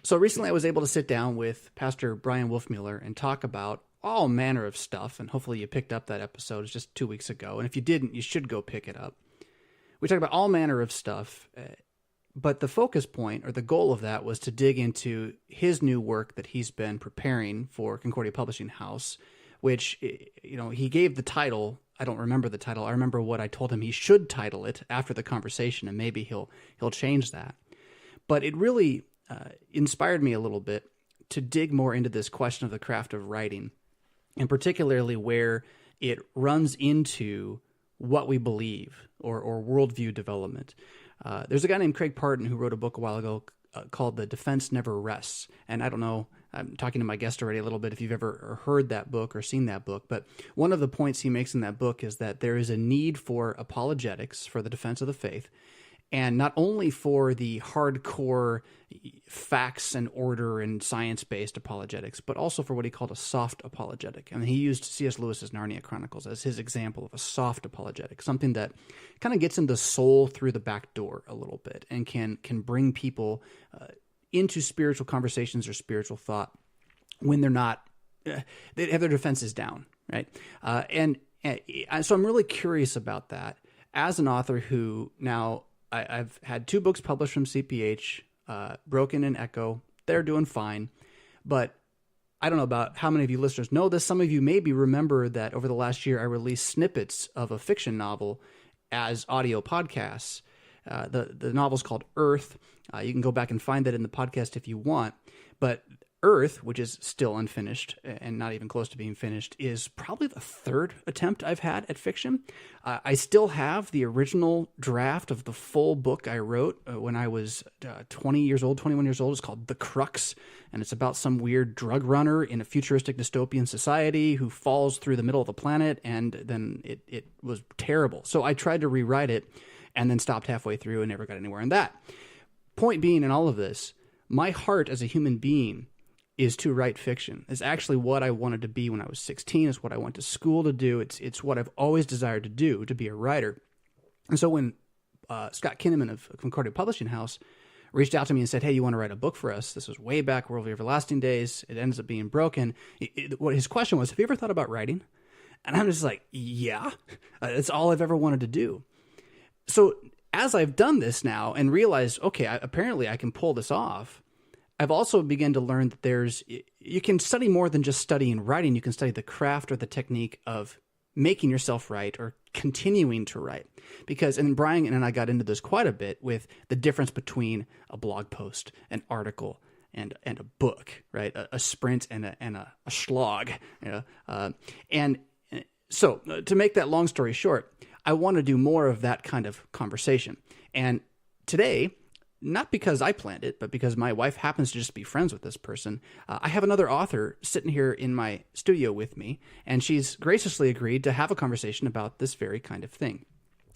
So recently I was able to sit down with Pastor Brian Wolfmueller and talk about all manner of stuff, and hopefully you picked up that episode. It's just 2 weeks ago, and if you didn't, you should go pick it up. We talked about all manner of stuff, but the focus point, or the goal of that, was to dig into his new work that he's been preparing for Concordia Publishing House, which, he gave the title. I don't remember the title. I remember what I told him he should title it after the conversation, and maybe he'll change that. But it really inspired me a little bit to dig more into this question of the craft of writing, and particularly where it runs into what we believe or worldview development. There's a guy named Craig Parton who wrote a book a while ago called The Defense Never Rests. And I don't know, I'm talking to my guest already a little bit if you've ever heard that book or seen that book, but one of the points he makes in that book is that there is a need for apologetics for the defense of the faith, and not only for the hardcore facts and order and science-based apologetics, but also for what he called a soft apologetic. I mean, he used C.S. Lewis's Narnia Chronicles as his example of a soft apologetic, something that kind of gets in the soul through the back door a little bit and can bring people into spiritual conversations or spiritual thought when they're not, they have their defenses down, right? And so I'm really curious about that as an author who now, I've had 2 books published from CPH, Broken and Echo. They're doing fine. But I don't know about how many of you listeners know this. Some of you maybe remember that over the last year, I released snippets of a fiction novel as audio podcasts. The novel's called Earth. You can go back and find that in the podcast if you want. But Earth, which is still unfinished and not even close to being finished, is probably the 3rd attempt I've had at fiction. I still have the original draft of the full book I wrote when I was 21 years old. It's called The Crux, and it's about some weird drug runner in a futuristic dystopian society who falls through the middle of the planet, and then it was terrible. So I tried to rewrite it and then stopped halfway through and never got anywhere in that. Point being in all of this, my heart as a human being is to write fiction. It's actually what I wanted to be when I was 16. It's what I went to school to do. It's what I've always desired to do, to be a writer. And so when Scott Kinnaman of Concordia Publishing House reached out to me and said, hey, you want to write a book for us? This was way back, World of Everlasting Days. It ends up being Broken. What his question was, have you ever thought about writing? And I'm just like, yeah, it's all I've ever wanted to do. So as I've done this now and realized, okay, apparently I can pull this off, I've also begun to learn that you can study more than just studying writing. You can study the craft or the technique of making yourself write or continuing to write. And Brian and I got into this quite a bit with the difference between a blog post, an article, and a book, right? A sprint and a slog. And so to make that long story short, I want to do more of that kind of conversation. And today, not because I planned it, but because my wife happens to just be friends with this person, I have another author sitting here in my studio with me, and she's graciously agreed to have a conversation about this very kind of thing.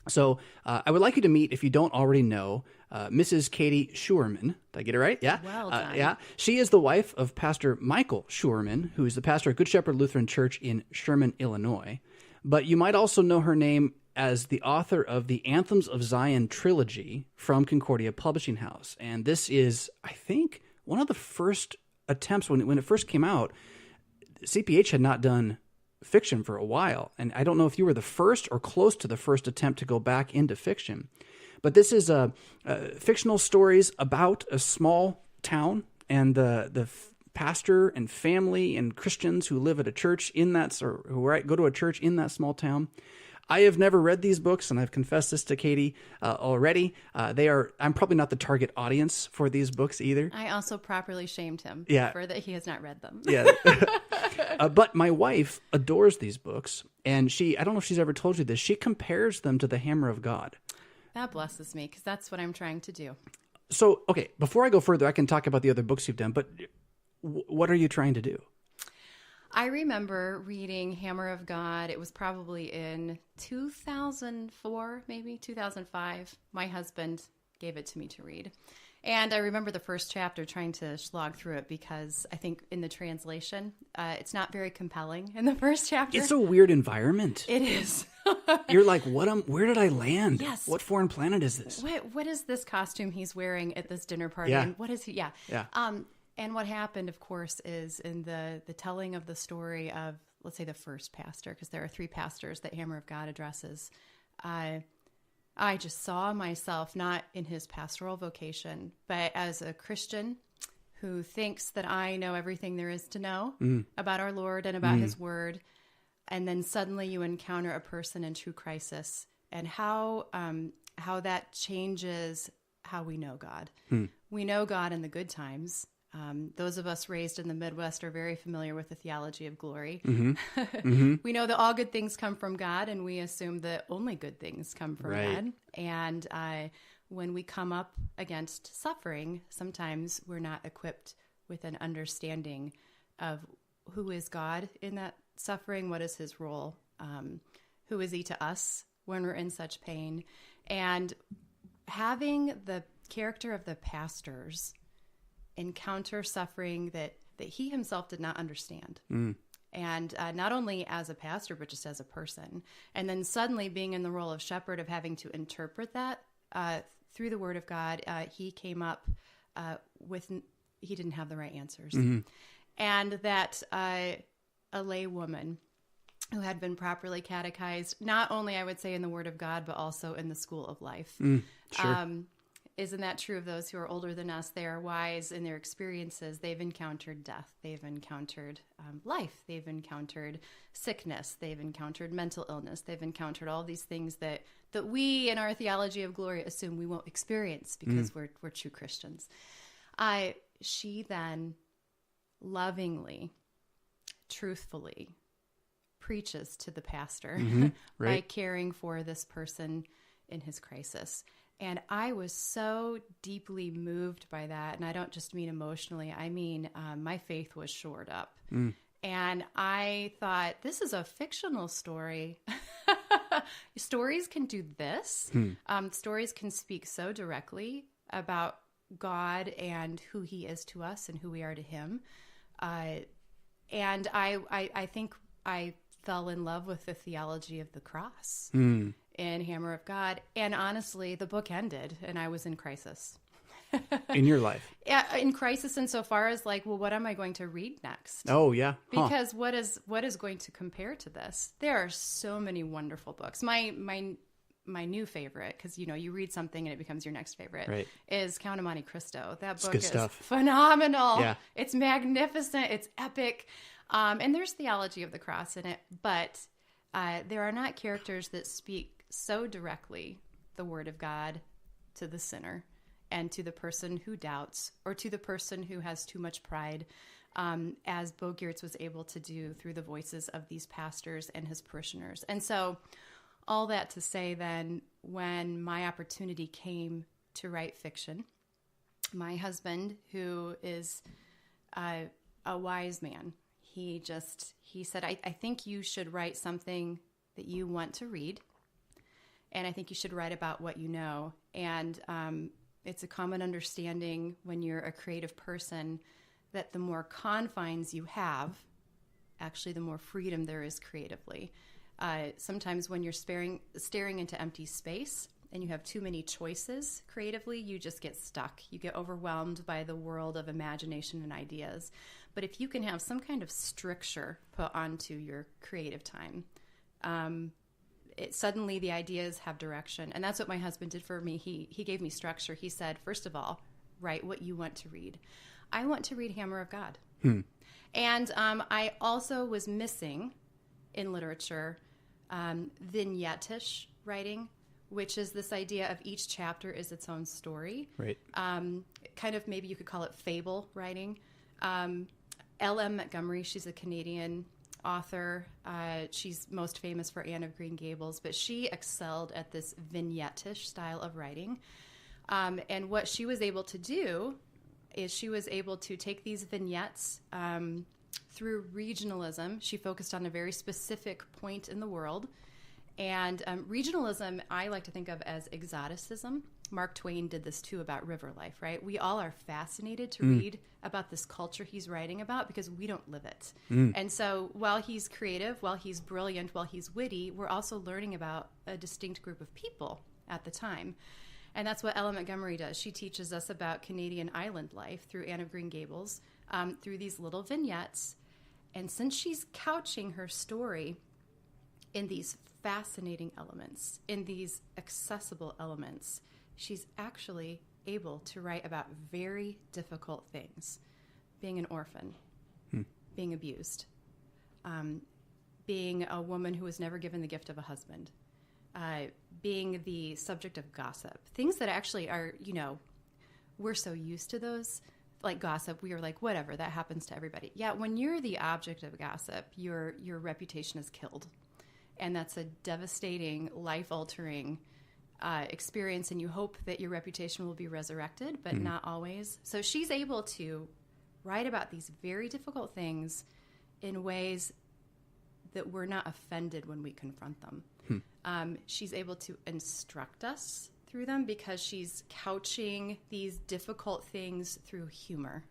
So I would like you to meet, if you don't already know, Mrs. Katie Schuermann. Did I get it right? Yeah? Well done. Yeah. She is the wife of Pastor Michael Schuermann, who is the pastor of Good Shepherd Lutheran Church in Sherman, Illinois. But you might also know her name as the author of the Anthems of Zion trilogy from Concordia Publishing House. And this is, I think, one of the first attempts, when it first came out. CPH had not done fiction for a while, and I don't know if you were the first or close to the first attempt to go back into fiction. But this is fictional stories about a small town and the pastor and family and Christians who live at a church in that, or who go to a church in that small town. I have never read these books, and I've confessed this to Katie already. I'm probably not the target audience for these books either. I also properly shamed him for that he has not read them. Yeah. But my wife adores these books, and I don't know if she's ever told you this, she compares them to the Hammer of God. That blesses me, because that's what I'm trying to do. So, okay, before I go further, I can talk about the other books you've done, but what are you trying to do? I remember reading Hammer of God. It was probably in 2004, maybe 2005. My husband gave it to me to read. And I remember the first chapter trying to slog through it because I think in the translation, it's not very compelling in the first chapter. It's a weird environment. It is. You're like, where did I land? Yes. What foreign planet is this? What is this costume he's wearing at this dinner party? Yeah. And what is he? Yeah. Yeah. And what happened, of course, is in the telling of the story of, let's say, the first pastor, because there are 3 pastors that Hammer of God addresses. I just saw myself not in his pastoral vocation, but as a Christian who thinks that I know everything there is to know about our Lord and about his word. And then suddenly you encounter a person in true crisis, and how that changes how we know God. We know God in the good times. Those of us raised in the Midwest are very familiar with the theology of glory. We know that all good things come from God, and we assume that only good things come from God. And when we come up against suffering, sometimes we're not equipped with an understanding of who is God in that suffering, what is his role, who is he to us when we're in such pain. And having the character of the pastors encounter suffering that he himself did not understand. And not only as a pastor, but just as a person. And then suddenly being in the role of shepherd, of having to interpret that through the word of God, he came up he didn't have the right answers. And that a lay woman who had been properly catechized, not only, I would say, in the word of God, but also in the school of life. Sure. Isn't that true of those who are older than us? They are wise in their experiences. They've encountered death. They've encountered life. They've encountered sickness. They've encountered mental illness. They've encountered all these things that we in our theology of glory assume we won't experience because we're true Christians. She then lovingly, truthfully preaches to the pastor by caring for this person in his crisis. And I was so deeply moved by that. And I don't just mean emotionally. I mean, my faith was shored up. And I thought, this is a fictional story. Stories can do this. Stories can speak so directly about God and who he is to us and who we are to him. And I think I fell in love with the theology of the cross in Hammer of God. And honestly, the book ended and I was in crisis. In your life? Yeah, in crisis insofar as like, well, what am I going to read next? Oh, yeah. Because what is going to compare to this? There are so many wonderful books. My new favorite, because you read something and it becomes your next favorite, is Count of Monte Cristo. That book is phenomenal. Yeah. It's magnificent. It's epic. And there's theology of the cross in it, but there are not characters that speak so directly the word of God to the sinner and to the person who doubts or to the person who has too much pride, as Bogeerts was able to do through the voices of these pastors and his parishioners. And so all that to say then, when my opportunity came to write fiction, my husband, who is a wise man, he said, I think you should write something that you want to read. And I think you should write about what you know. And it's a common understanding when you're a creative person that the more confines you have, actually the more freedom there is creatively. Sometimes when you're staring into empty space and you have too many choices creatively, you just get stuck. You get overwhelmed by the world of imagination and ideas. But if you can have some kind of stricture put onto your creative time, suddenly the ideas have direction. And that's what my husband did for me. He gave me structure. He said, first of all, write what you want to read. I want to read Hammer of God. And I also was missing in literature vignette-ish writing, which is this idea of each chapter is its own story. Right. Kind of, maybe you could call it fable writing. L.M. Montgomery, she's a Canadian author. She's most famous for Anne of Green Gables, but she excelled at this vignette-ish style of writing. And what she was able to do is she was able to take these vignettes through regionalism. She focused on a very specific point in the world. And regionalism, I like to think of as exoticism. Mark Twain did this too about river life, right? We all are fascinated to read about this culture he's writing about because we don't live it. And so while he's creative, while he's brilliant, while he's witty, we're also learning about a distinct group of people at the time. And that's what Ella Montgomery does. She teaches us about Canadian island life through Anne of Green Gables, through these little vignettes. And since she's couching her story in these fascinating elements, in these accessible elements, she's actually able to write about very difficult things. Being an orphan, being abused, being a woman who was never given the gift of a husband, being the subject of gossip. Things that actually are, we're so used to those. Like gossip, we are like, whatever, that happens to everybody. Yeah, when you're the object of gossip, your reputation is killed. And that's a devastating, life-altering experience, and you hope that your reputation will be resurrected, but not always. So she's able to write about these very difficult things in ways that we're not offended when we confront them. She's able to instruct us through them because she's couching these difficult things through humor,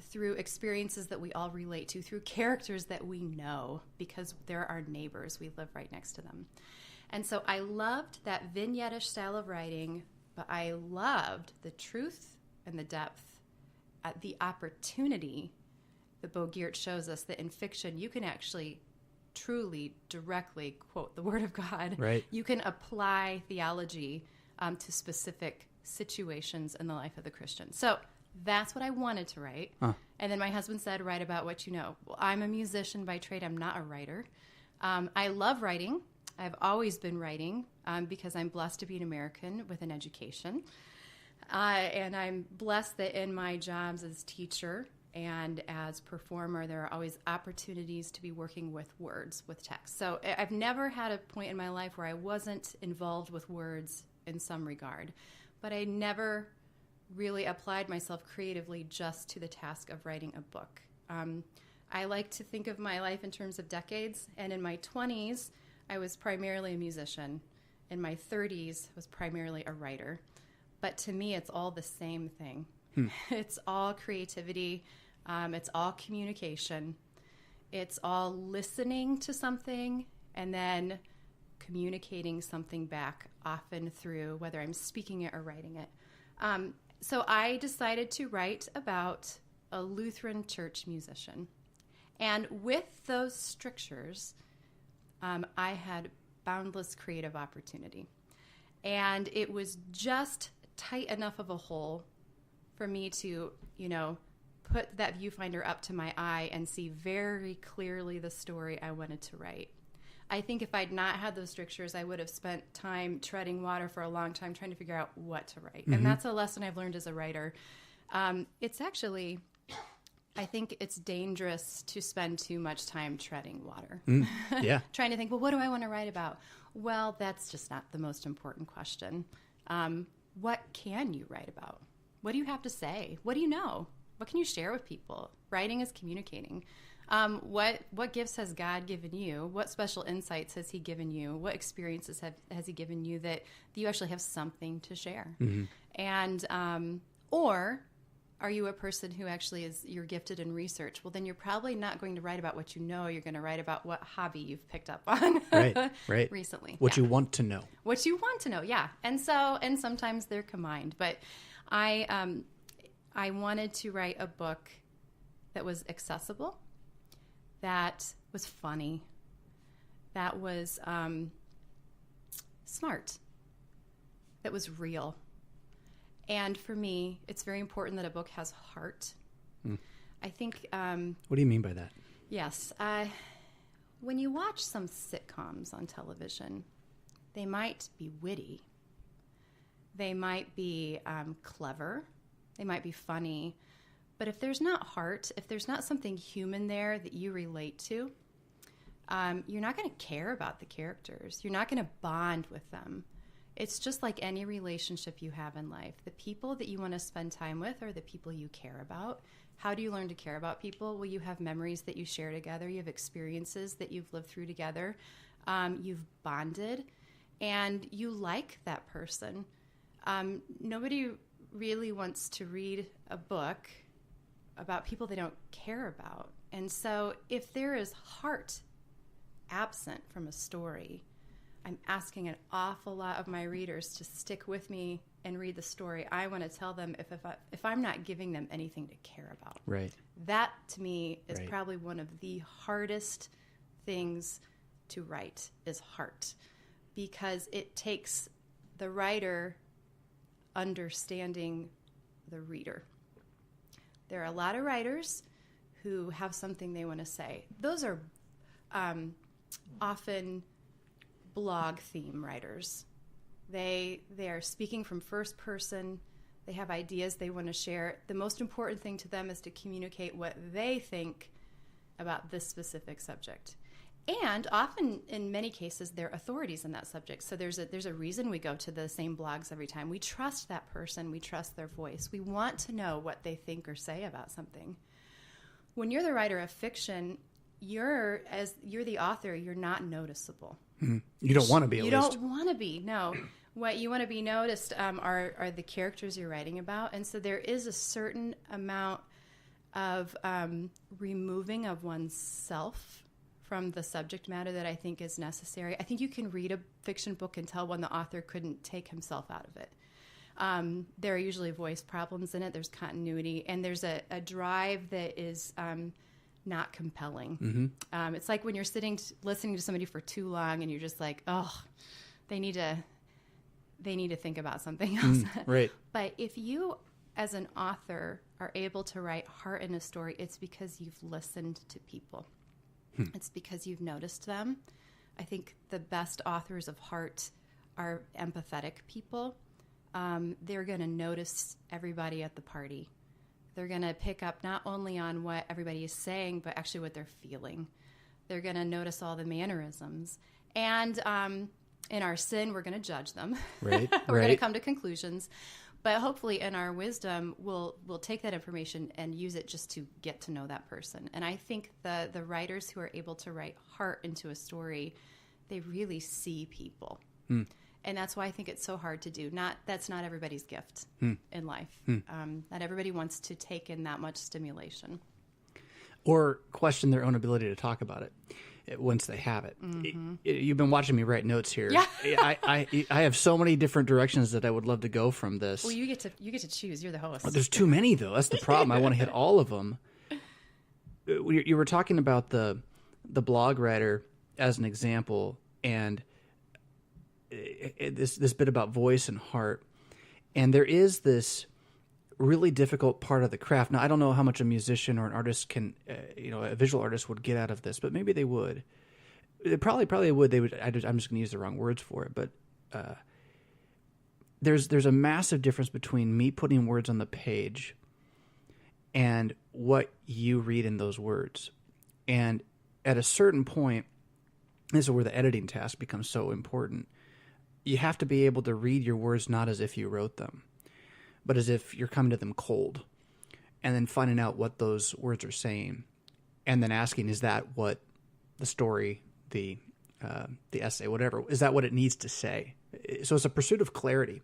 through experiences that we all relate to, through characters that we know because they're our neighbors. We live right next to them. And so I loved that vignette-ish style of writing, but I loved the truth and the depth, the opportunity that Bo Geert shows us that in fiction you can actually truly directly quote the Word of God. Right. You can apply theology to specific situations in the life of the Christian. So that's what I wanted to write. And then my husband said, write about what you know. Well, I'm a musician by trade. I'm not a writer. I love writing. I've always been writing because I'm blessed to be an American with an education. And I'm blessed that in my jobs as teacher and as performer, there are always opportunities to be working with words, with text. So I've never had a point in my life where I wasn't involved with words in some regard. But I never really applied myself creatively just to the task of writing a book. I like to think of my life in terms of decades. And in my 20s, I was primarily a musician. In my 30s, I was primarily a writer. But to me, it's all the same thing. It's all creativity. It's all communication. It's all listening to something and then communicating something back, often through whether I'm speaking it or writing it. So I decided to write about a Lutheran church musician. And with those strictures, I had boundless creative opportunity. And it was just tight enough of a hole for me to, put that viewfinder up to my eye and see very clearly the story I wanted to write. I think if I'd not had those strictures, I would have spent time treading water for a long time trying to figure out what to write. And that's a lesson I've learned as a writer. It's actually, I think it's dangerous to spend too much time treading water. Yeah. Trying to think, well, what do I want to write about? Well, that's just not the most important question. What can you write about? What do you have to say? What do you know? What can you share with people? Writing is communicating. What gifts has God given you? What special insights has he given you? What experiences has he given you that you actually have something to share? And or are you a person who actually you're gifted in research? Well, then you're probably not going to write about what you know. You're going to write about what hobby you've picked up on right. recently. What you want to know. What you want to know, yeah. And sometimes they're combined. But I wanted to write a book that was accessible, that was funny, that was smart, that was real. And for me, it's very important that a book has heart. I think... what do you mean by that? Yes. When you watch some sitcoms on television, they might be witty. They might be clever. They might be funny. But if there's not heart, if there's not something human there that you relate to, you're not going to care about the characters. You're not going to bond with them. It's just like any relationship you have in life. The people that you want to spend time with are the people you care about. How do you learn to care about people? Well, you have memories that you share together. You have experiences that you've lived through together. You've bonded, and you like that person. Nobody really wants to read a book about people they don't care about. And so if there is heart absent from a story, I'm asking an awful lot of my readers to stick with me and read the story. I want to tell them if I'm not giving them anything to care about. Right. That, to me, is Right. probably one of the hardest things to write, is heart. Because it takes the writer understanding the reader. There are a lot of writers who have something they want to say. Those are often blog theme writers. They are speaking from first person. They have ideas they want to share. The most important thing to them is to communicate what they think about this specific subject. And often, in many cases, they're authorities in that subject. So there's a reason we go to the same blogs every time. We trust that person. We trust their voice. We want to know what they think or say about something. When you're the writer of fiction, you're the author, you're not noticeable. Mm-hmm. You don't want to be, at You least. don't want to be, no. What you want to be noticed are the characters you're writing about. And so there is a certain amount of removing of oneself from the subject matter that I think is necessary. I think you can read a fiction book and tell when the author couldn't take himself out of it. There are usually voice problems in it. There's continuity, and there's a drive that is not compelling. Mm-hmm. It's like when you're listening to somebody for too long, and you're just like, oh, they need to think about something else. Right. But if you, as an author, are able to write heart in a story, it's because you've listened to people. It's because you've noticed them. I think the best authors of heart are empathetic people. They're going to notice everybody at the party. They're going to pick up not only on what everybody is saying, but actually what they're feeling. They're going to notice all the mannerisms. And in our sin, we're going to judge them. Right. We're going to come to conclusions. But hopefully in our wisdom, we'll take that information and use it just to get to know that person. And I think the writers who are able to write heart into a story, they really see people. And that's why I think it's so hard to do. That's not everybody's gift in life. Not everybody wants to take in that much stimulation. Or question their own ability to talk about it once they have it. You've been watching me write notes here. Yeah. I have so many different directions that I would love to go from this. Well, you get to choose. You're the host. There's too many, though. That's the problem. I want to hit all of them. You were talking about the blog writer as an example, and this bit about voice and heart. And there is this really difficult part of the craft. Now, I don't know how much a musician or an artist can, a visual artist would get out of this, but maybe they would. They probably would. They would. I'm just going to use the wrong words for it, but there's a massive difference between me putting words on the page and what you read in those words. And at a certain point, this is where the editing task becomes so important. You have to be able to read your words not as if you wrote them, but as if you're coming to them cold, and then finding out what those words are saying, and then asking, is that what the story, the essay, whatever, is that what it needs to say? So it's a pursuit of clarity.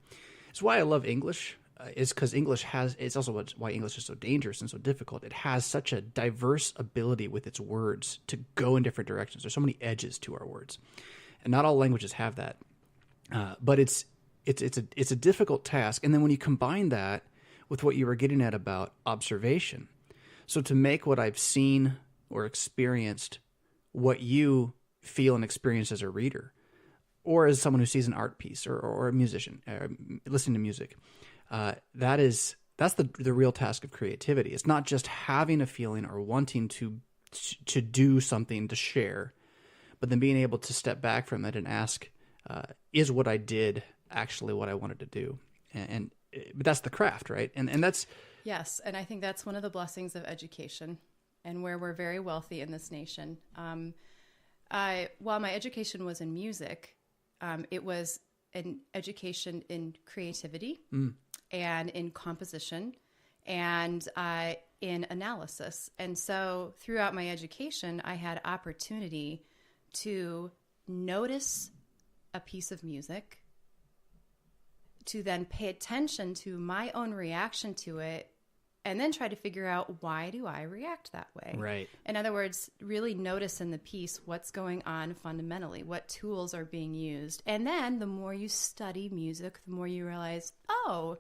It's why I love English, is because it's also why English is so dangerous and so difficult. It has such a diverse ability with its words to go in different directions. There's so many edges to our words, and not all languages have that. But it's a difficult task. And then when you combine that with what you were getting at about observation, so to make what I've seen or experienced what you feel and experience as a reader, or as someone who sees an art piece or a musician listening to music, that's the real task of creativity. It's not just having a feeling or wanting to do something to share, but then being able to step back from it and ask, is what I did actually what I wanted to do? But that's the craft, right? And that's... Yes, and I think that's one of the blessings of education, and where we're very wealthy in this nation. While my education was in music, it was an education in creativity and in composition and in analysis. And so throughout my education, I had opportunity to notice a piece of music, to then pay attention to my own reaction to it, and then try to figure out, why do I react that way? Right. In other words, really notice in the piece what's going on fundamentally, what tools are being used. And then the more you study music, the more you realize, oh,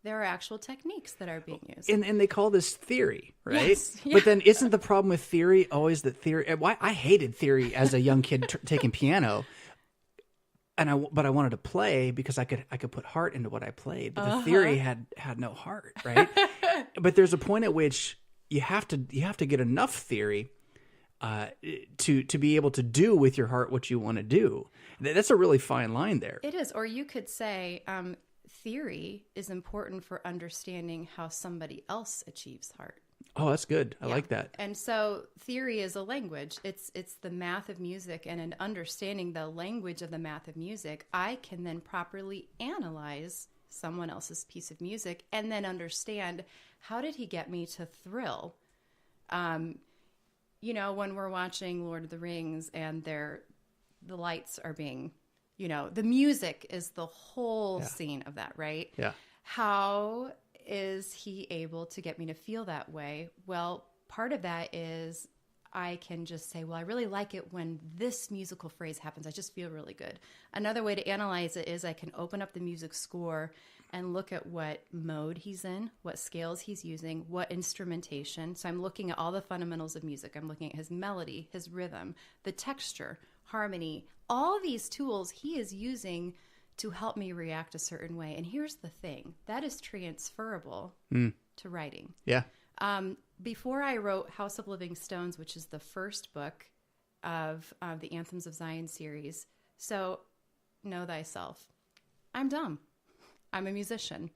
there are actual techniques that are being used. And they call this theory, right? Yes, yeah. But then isn't the problem with theory always that theory... Why I hated theory as a young kid taking piano. But I wanted to play because I could put heart into what I played. But the theory had no heart, right? But there's a point at which you have to get enough theory to be able to do with your heart what you want to do. That's a really fine line there. It is. Or you could say theory is important for understanding how somebody else achieves heart. Oh, that's good. I like that. And so theory is a language. It's the math of music, and in understanding the language of the math of music, I can then properly analyze someone else's piece of music and then understand, how did he get me to thrill? When we're watching Lord of the Rings and the lights are being, the music is the whole scene of that, right? Yeah. How is he able to get me to feel that way? Well, part of that is I can just say, well, I really like it when this musical phrase happens. I just feel really good. Another way to analyze it is I can open up the music score and look at what mode he's in, what scales he's using, what instrumentation. So I'm looking at all the fundamentals of music. I'm looking at his melody, his rhythm, the texture, harmony, all these tools he is using to help me react a certain way. And here's the thing, that is transferable to writing. Yeah. Before I wrote House of Living Stones, which is the first book of the Anthems of Zion series, so know thyself, I'm dumb. I'm a musician.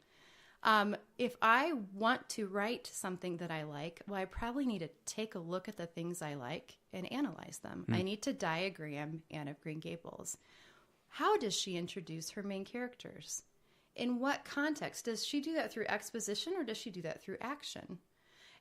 If I want to write something that I like, well, I probably need to take a look at the things I like and analyze them. I need to diagram Anne of Green Gables. How does she introduce her main characters? In what context? Does she do that through exposition, or does she do that through action?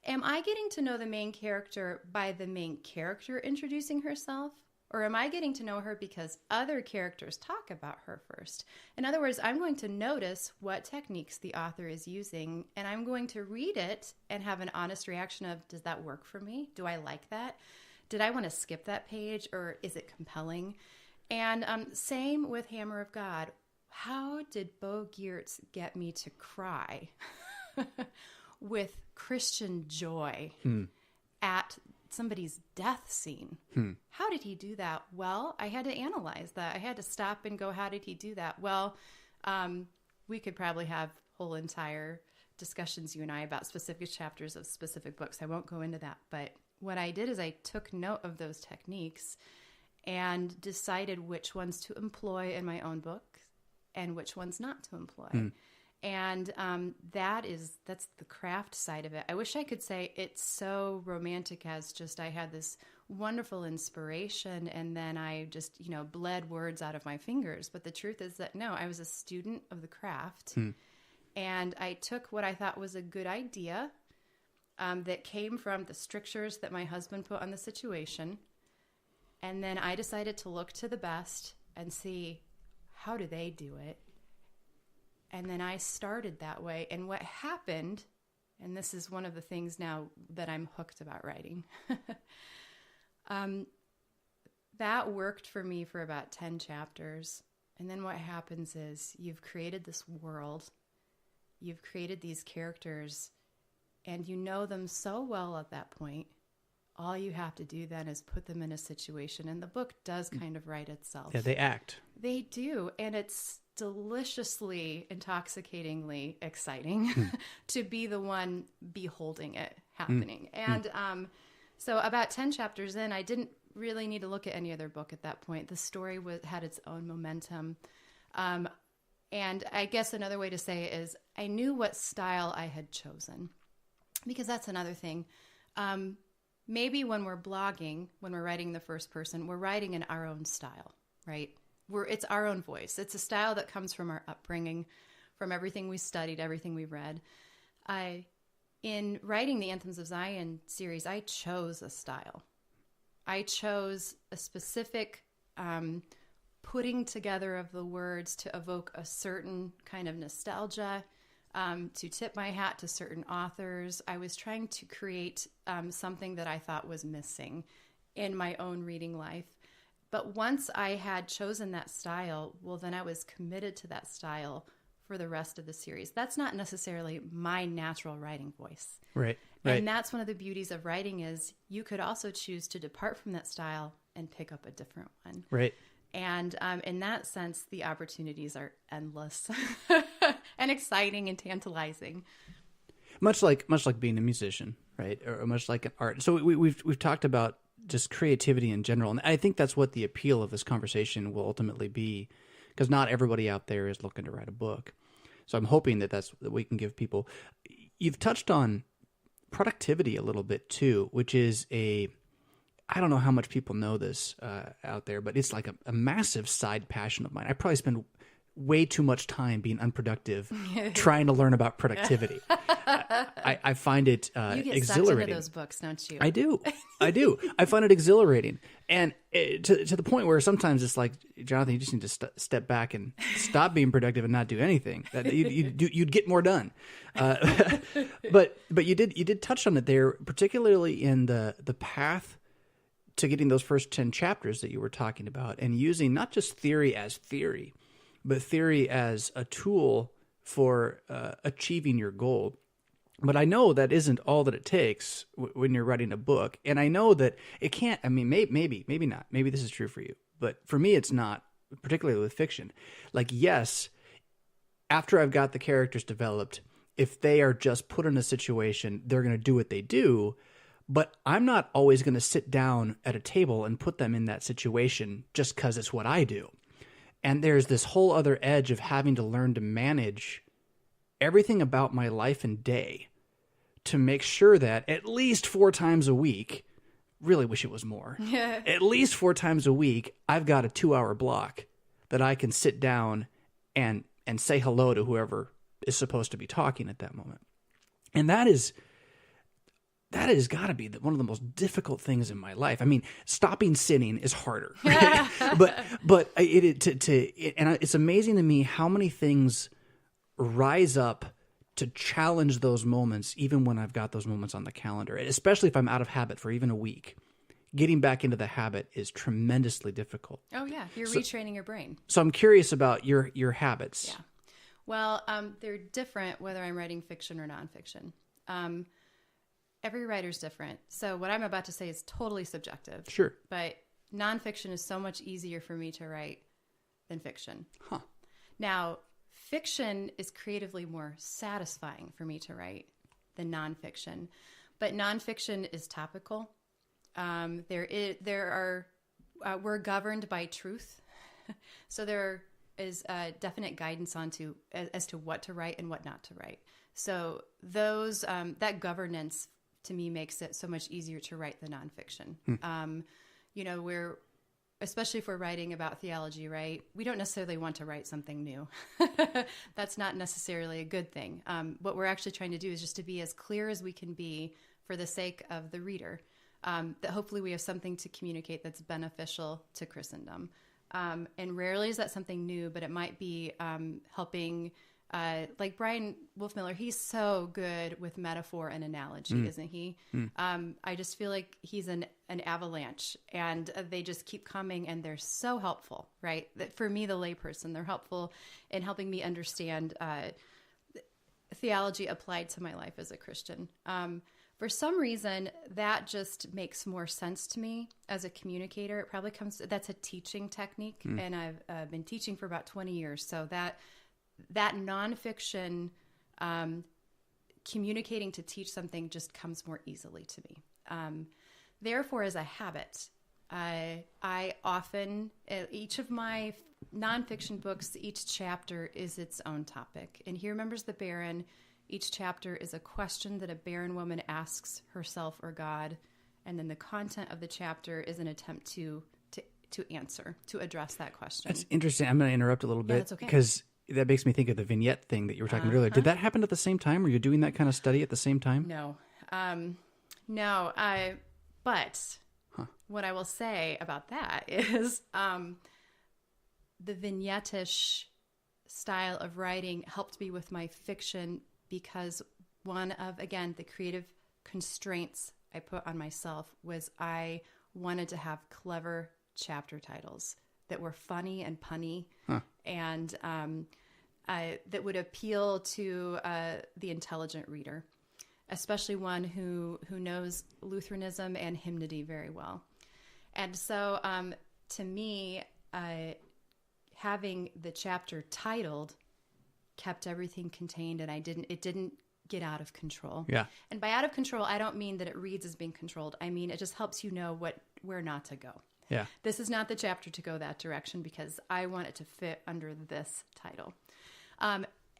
Am I getting to know the main character by the main character introducing herself? Or am I getting to know her because other characters talk about her first? In other words, I'm going to notice what techniques the author is using, and I'm going to read it and have an honest reaction of, does that work for me? Do I like that? Did I want to skip that page, or is it compelling? And same with Hammer of God. How did Bo Geertz get me to cry with Christian joy at somebody's death scene? How did he do that? Well, I had to analyze that. I had to stop and go, how did he do that? Well, we could probably have whole entire discussions, you and I, about specific chapters of specific books. I won't go into that. But what I did is I took note of those techniques and decided which ones to employ in my own book and which ones not to employ. And that's the craft side of it. I wish I could say it's so romantic as just I had this wonderful inspiration and then I just, bled words out of my fingers. But the truth is that no, I was a student of the craft. And I took what I thought was a good idea that came from the strictures that my husband put on the situation. And then I decided to look to the best and see, how do they do it? And then I started that way. And what happened, and this is one of the things now that I'm hooked about writing, that worked for me for about 10 chapters. And then what happens is you've created this world, you've created these characters, and you know them so well at that point. All you have to do then is put them in a situation, and the book does kind of write itself. Yeah, they act. They do, and it's deliciously, intoxicatingly exciting to be the one beholding it happening. And so about 10 chapters in, I didn't really need to look at any other book at that point. The story had its own momentum. And I guess another way to say it is I knew what style I had chosen, because that's another thing. Maybe when we're blogging, when we're writing the first person, we're writing in our own style, right? It's our own voice. It's a style that comes from our upbringing, from everything we studied, everything we read. In writing the Anthems of Zion series, I chose a style. I chose a specific putting together of the words to evoke a certain kind of nostalgia, to tip my hat to certain authors. I was trying to create something that I thought was missing in my own reading life. But once I had chosen that style, well, then I was committed to that style for the rest of the series. That's not necessarily my natural writing voice. Right. And that's one of the beauties of writing is you could also choose to depart from that style and pick up a different one. Right. And in that sense, the opportunities are endless and exciting and tantalizing. Much like being a musician, right? Or much like an art. So we've talked about just creativity in general, and I think that's what the appeal of this conversation will ultimately be, because not everybody out there is looking to write a book. So I'm hoping that we can give people. You've touched on productivity a little bit too, which is I don't know how much people know this out there, but it's like a massive side passion of mine. I probably spend way too much time being unproductive trying to learn about productivity. I find it you get exhilarating. sucked into those books, don't you? I do. I find it exhilarating. And to the point where sometimes it's like, Jonathan, you just need to step back and stop being productive and not do anything. You'd get more done. But you did touch on it there, particularly in the path to getting those first 10 chapters that you were talking about, and using not just theory as theory, but theory as a tool for achieving your goal. But I know that isn't all that it takes when you're writing a book. And I know that it can't, I mean, maybe not. Maybe this is true for you. But for me, it's not, particularly with fiction. Like, yes, after I've got the characters developed, if they are just put in a situation, they're going to do what they do. But I'm not always going to sit down at a table and put them in that situation just because it's what I do. And there's this whole other edge of having to learn to manage everything about my life and day to make sure that at least 4 times a week, really wish it was more, at least 4 times a week, I've got a 2-hour block that I can sit down and say hello to whoever is supposed to be talking at that moment. And that has got to be one of the most difficult things in my life. I mean, stopping sinning is harder, right? but it's amazing to me how many things rise up to challenge those moments, even when I've got those moments on the calendar, especially if I'm out of habit for even a week. Getting back into the habit is tremendously difficult. Oh yeah, you're retraining your brain. So I'm curious about your habits. Yeah. Well, they're different whether I'm writing fiction or nonfiction. Every writer's different. So what I'm about to say is totally subjective. Sure. But nonfiction is so much easier for me to write than fiction. Huh. Now, fiction is creatively more satisfying for me to write than nonfiction. But nonfiction is topical. We're governed by truth. So there is definite guidance as to what to write and what not to write. So that governance to me makes it so much easier to write the nonfiction. Especially if we're writing about theology, right? We don't necessarily want to write something new. That's not necessarily a good thing. What we're actually trying to do is just to be as clear as we can be for the sake of the reader, that hopefully we have something to communicate that's beneficial to Christendom. And rarely is that something new, but it might be helping. Like Brian Wolfmiller, he's so good with metaphor and analogy, isn't he? I just feel like he's an avalanche, and they just keep coming, and they're so helpful, right? For me, the layperson, they're helpful in helping me understand theology applied to my life as a Christian. For some reason, that just makes more sense to me as a communicator. It probably that's a teaching technique, and I've been teaching for about 20 years, so that nonfiction communicating to teach something just comes more easily to me. Therefore, as a habit, I often, each of my nonfiction books, each chapter is its own topic. And He Remembers the Barren, each chapter is a question that a barren woman asks herself or God. And then the content of the chapter is an attempt to answer, to address that question. That's interesting. I'm going to interrupt a little bit. That's okay. Because that makes me think of the vignette thing that you were talking about earlier. Did that happen at the same time? Were you doing that kind of study at the same time? No. But what I will say about that is the vignette-ish style of writing helped me with my fiction because one of, again, the creative constraints I put on myself was I wanted to have clever chapter titles that were funny and punny and that would appeal to the intelligent reader, especially one who knows Lutheranism and hymnody very well. And so to me, having the chapter titled kept everything contained, and it didn't get out of control. Yeah. And by out of control, I don't mean that it reads as being controlled. I mean, it just helps you know where not to go. Yeah. This is not the chapter to go that direction because I want it to fit under this title.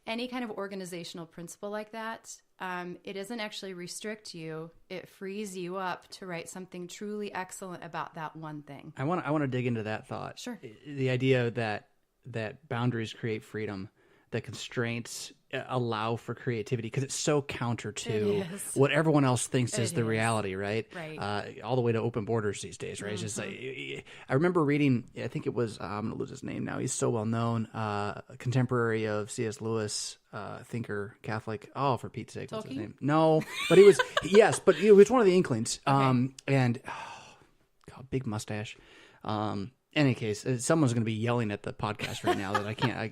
Any kind of organizational principle like that, it doesn't actually restrict you. It frees you up to write something truly excellent about that one thing. I want to dig into that thought. Sure. The idea that boundaries create freedom, that constraints allow for creativity, because it's so counter to what everyone else thinks is the reality, right? Right. All the way to open borders these days, right? It's just like, I remember reading, I think it was, I'm going to lose his name now. He's so well known, a contemporary of C.S. Lewis, thinker, Catholic. Oh, for Pete's sake, what's his name? No, but he was, yes, but he was one of the Inklings. And, God, big mustache. Any case, someone's going to be yelling at the podcast right now that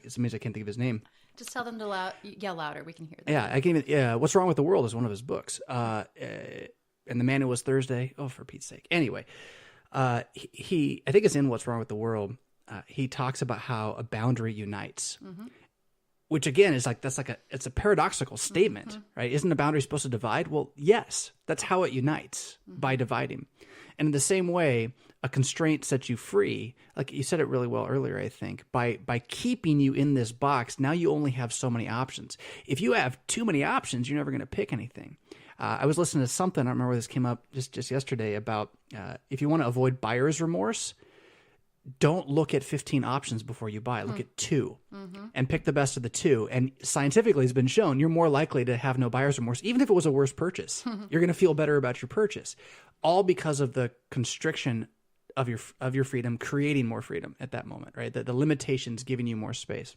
it means I can't think of his name. Just tell them to yell louder. We can hear them. Yeah, I can't even, What's Wrong with the World is one of his books. And The Man Who Was Thursday. Oh, for Pete's sake. Anyway, I think it's in What's Wrong with the World. He talks about how a boundary unites, which again is it's a paradoxical statement, right? Isn't a boundary supposed to divide? Well, yes, that's how it unites, by dividing. And in the same way, a constraint sets you free. Like you said it really well earlier, I think. By keeping you in this box, now you only have so many options. If you have too many options, you're never going to pick anything. I was listening to something, I don't remember where this came up just yesterday, about if you want to avoid buyer's remorse, don't look at 15 options before you buy. Look at 2 and pick the best of the 2. And scientifically, it's been shown you're more likely to have no buyer's remorse, even if it was a worse purchase. You're going to feel better about your purchase, all because of the constriction of your freedom, creating more freedom at that moment, right? The limitations giving you more space.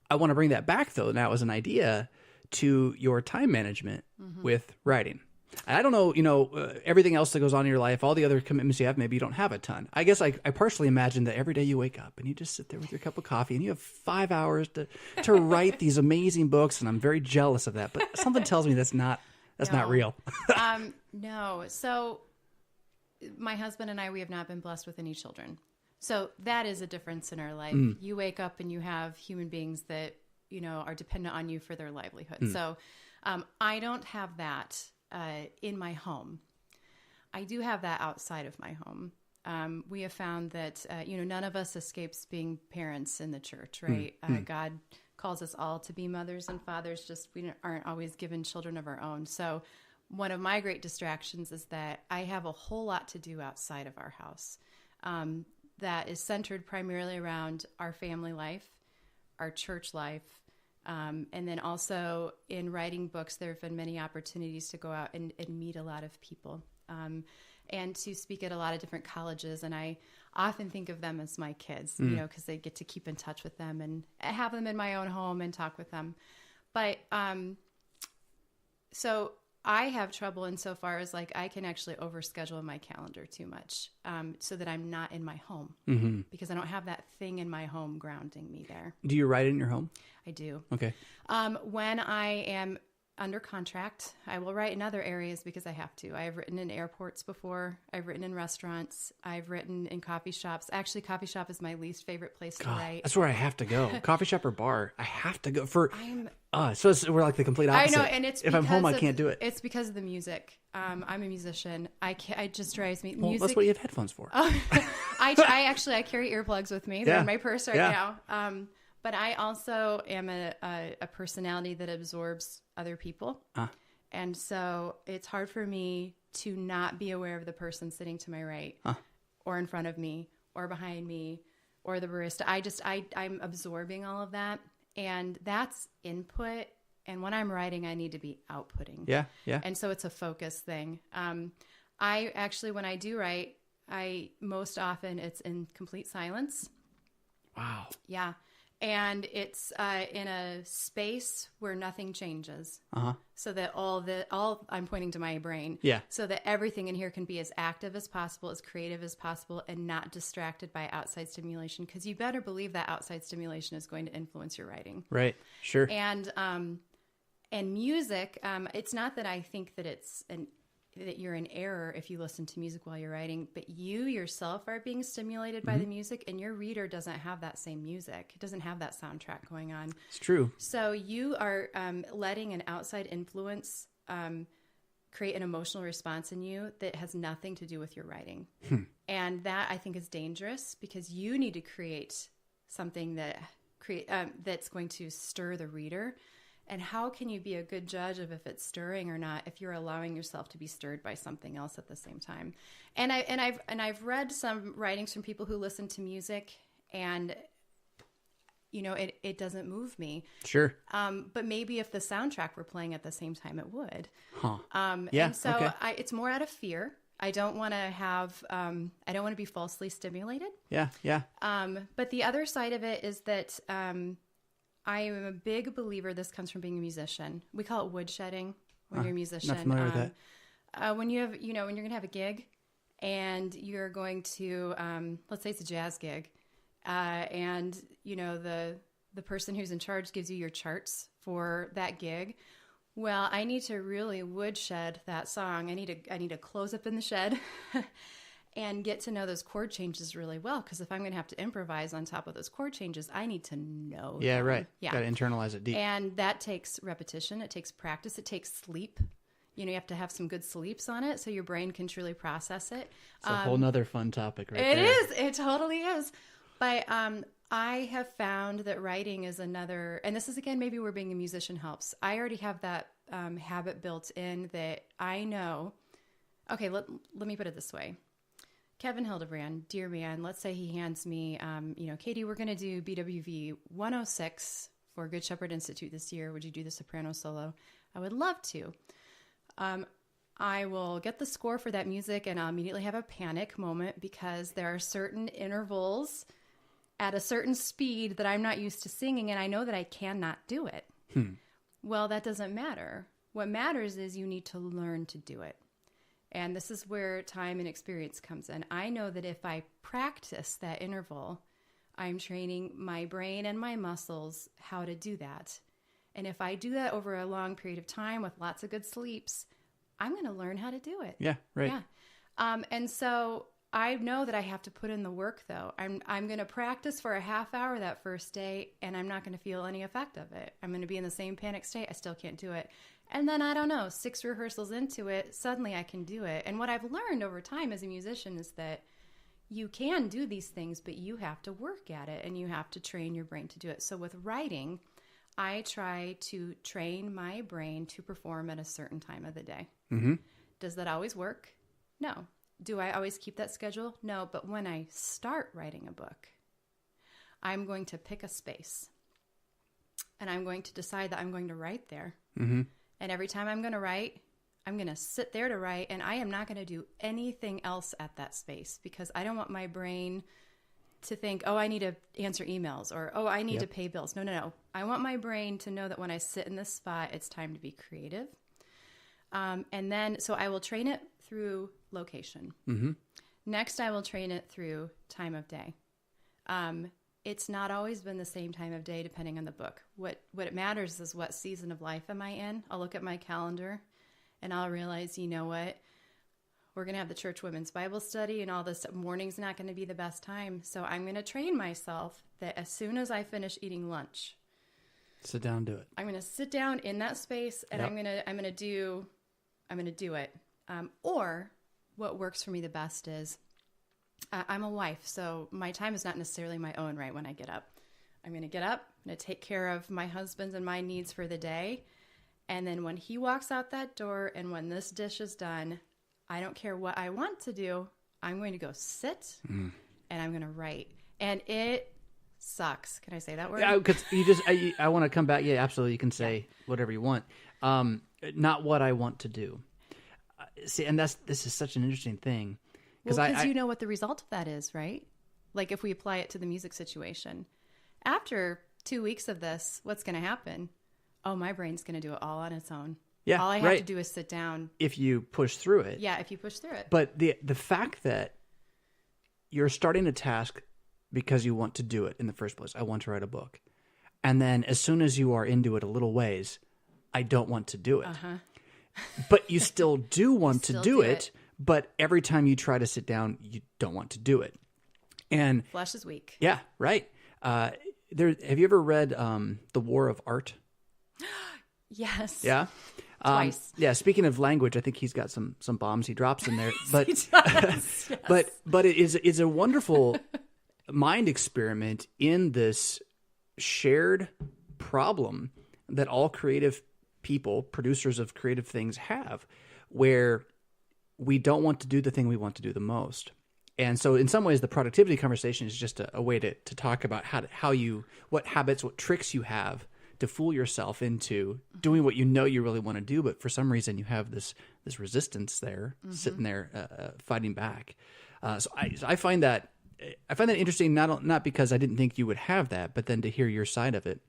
I want to bring that back, though, now as an idea to your time management with writing. I don't know, everything else that goes on in your life, all the other commitments you have, maybe you don't have a ton. I guess I partially imagine that every day you wake up and you just sit there with your cup of coffee and you have 5 hours to write these amazing books, and I'm very jealous of that. But something tells me that's not real. No. So my husband and I, we have not been blessed with any children. So that is a difference in our life. You wake up and you have human beings that, are dependent on you for their livelihood. So I don't have that in my home. I do have that outside of my home. We have found that, none of us escapes being parents in the church, right? God calls us all to be mothers and fathers, just we aren't always given children of our own. So one of my great distractions is that I have a whole lot to do outside of our house that is centered primarily around our family life, our church life, and then also in writing books, there have been many opportunities to go out and meet a lot of people and to speak at a lot of different colleges. And I often think of them as my kids, because they get to keep in touch with them and have them in my own home and talk with them. But so I have trouble insofar as I can actually overschedule my calendar too much so that I'm not in my home because I don't have that thing in my home grounding me there. Do you write in your home? I do. Okay. When I am under contract, I will write in other areas because I have to. I have written in airports before. I've written in restaurants. I've written in coffee shops. Actually, coffee shop is my least favorite place to write. That's where I have to go. Coffee shop or bar. I have to go for. So we're like the complete opposite. I know, and it's if I'm home, I can't do it. It's because of the music. I'm a musician. It just drives me. Well, music. That's what you have headphones for. I carry earplugs with me. They're in my purse right now. But I also am a personality that absorbs other people. And so it's hard for me to not be aware of the person sitting to my right or in front of me or behind me or the barista. I'm absorbing all of that. And that's input. And when I'm writing, I need to be outputting. Yeah. And so it's a focus thing. I actually, when I do write, most often it's in complete silence. Wow. Yeah. And it's in a space where nothing changes. Uh-huh. So that all I'm pointing to my brain. Yeah. So that everything in here can be as active as possible, as creative as possible, and not distracted by outside stimulation. Because you better believe that outside stimulation is going to influence your writing. Right. Sure. And music, it's not that I think that that you're in error if you listen to music while you're writing, but you yourself are being stimulated by the music, and your reader doesn't have that same music. It doesn't have that soundtrack going on. It's true. So you are letting an outside influence create an emotional response in you that has nothing to do with your writing. And that, I think, is dangerous, because you need to create something that's going to stir the reader. And how can you be a good judge of if it's stirring or not if you're allowing yourself to be stirred by something else at the same time? And I've read some writings from people who listen to music, and it doesn't move me. Sure. But maybe if the soundtrack were playing at the same time, it would. Huh. Yeah. And so it's more out of fear. I don't want to be falsely stimulated. Yeah. Yeah. But the other side of it is that I am a big believer. This comes from being a musician. We call it woodshedding when you're a musician. Not familiar with that. When you have, when you're going to have a gig, and you're going to, let's say it's a jazz gig, and the person who's in charge gives you your charts for that gig. Well, I need to really woodshed that song. I need to close up in the shed and get to know those chord changes really well. Because if I'm going to have to improvise on top of those chord changes, I need to know them. Right. Yeah. Got to internalize it deep. And that takes repetition. It takes practice. It takes sleep. You have to have some good sleeps on it so your brain can truly process it. It's a whole nother fun topic right there. It is. It totally is. But I have found that writing is another, and this is, again, maybe where being a musician helps. I already have that habit built in that I know. Okay, let me put it this way. Kevin Hildebrand, dear man, let's say he hands me, Katie, we're going to do BWV 106 for Good Shepherd Institute this year. Would you do the soprano solo? I would love to. I will get the score for that music, and I'll immediately have a panic moment, because there are certain intervals at a certain speed that I'm not used to singing, and I know that I cannot do it. Well, that doesn't matter. What matters is you need to learn to do it. And this is where time and experience comes in. I know that if I practice that interval, I'm training my brain and my muscles how to do that. And if I do that over a long period of time with lots of good sleeps, I'm going to learn how to do it. Yeah, right. Yeah. And so I know that I have to put in the work, though. I'm going to practice for a half hour that first day, and I'm not going to feel any effect of it. I'm going to be in the same panic state. I still can't do it. And then, I don't know, 6 rehearsals into it, suddenly I can do it. And what I've learned over time as a musician is that you can do these things, but you have to work at it, and you have to train your brain to do it. So with writing, I try to train my brain to perform at a certain time of the day. Mm-hmm. Does that always work? No. Do I always keep that schedule? No. But when I start writing a book, I'm going to pick a space, and I'm going to decide that I'm going to write there. Mm-hmm. And every time I'm going to write, I'm going to sit there to write, and I am not going to do anything else at that space, because I don't want my brain to think, oh, I need to answer emails, or, oh, I need to pay bills. No. I want my brain to know that when I sit in this spot, it's time to be creative. And then, so I will train it through location. Mm-hmm. Next, I will train it through time of day. It's not always been the same time of day depending on the book. What it matters is what season of life am I in. I'll look at my calendar and I'll realize, you know what? We're going to have the church women's Bible study, and all this. Morning's not going to be the best time. So I'm going to train myself that as soon as I finish eating lunch, sit down and do it. I'm going to sit down in that space, and I'm going to do it. Or what works for me the best is I'm a wife, so my time is not necessarily my own, right? When I get up, I'm going to get up, I'm going to take care of my husband's and my needs for the day. And then when he walks out that door, and when this dish is done, I don't care what I want to do. I'm going to go sit and I'm going to write. And it sucks. Can I say that word? Yeah, because I want to come back. Yeah, absolutely. You can say whatever you want. Not what I want to do. See, and this is such an interesting thing. Because you know what the result of that is, right? Like if we apply it to the music situation. After 2 weeks of this, what's going to happen? Oh, my brain's going to do it all on its own. Yeah, all I have to do is sit down. If you push through it. Yeah, if you push through it. But the fact that you're starting a task because you want to do it in the first place. I want to write a book. And then as soon as you are into it a little ways, I don't want to do it. But you still do want to do it, but every time you try to sit down, you don't want to do it. And flesh is weak. Yeah, right. Have you ever read The War of Art? Yes. Yeah. Twice. Yeah. Speaking of language, I think he's got some bombs he drops in there. But he does, yes. but it is a wonderful mind experiment in this shared problem that all creative people, producers of creative things, have, where we don't want to do the thing we want to do the most. And so in some ways, the productivity conversation is just a way to talk about what habits, what tricks you have to fool yourself into doing what you know you really want to do, but for some reason you have this resistance there, sitting there fighting back. So I find that interesting, not because I didn't think you would have that, but then to hear your side of it.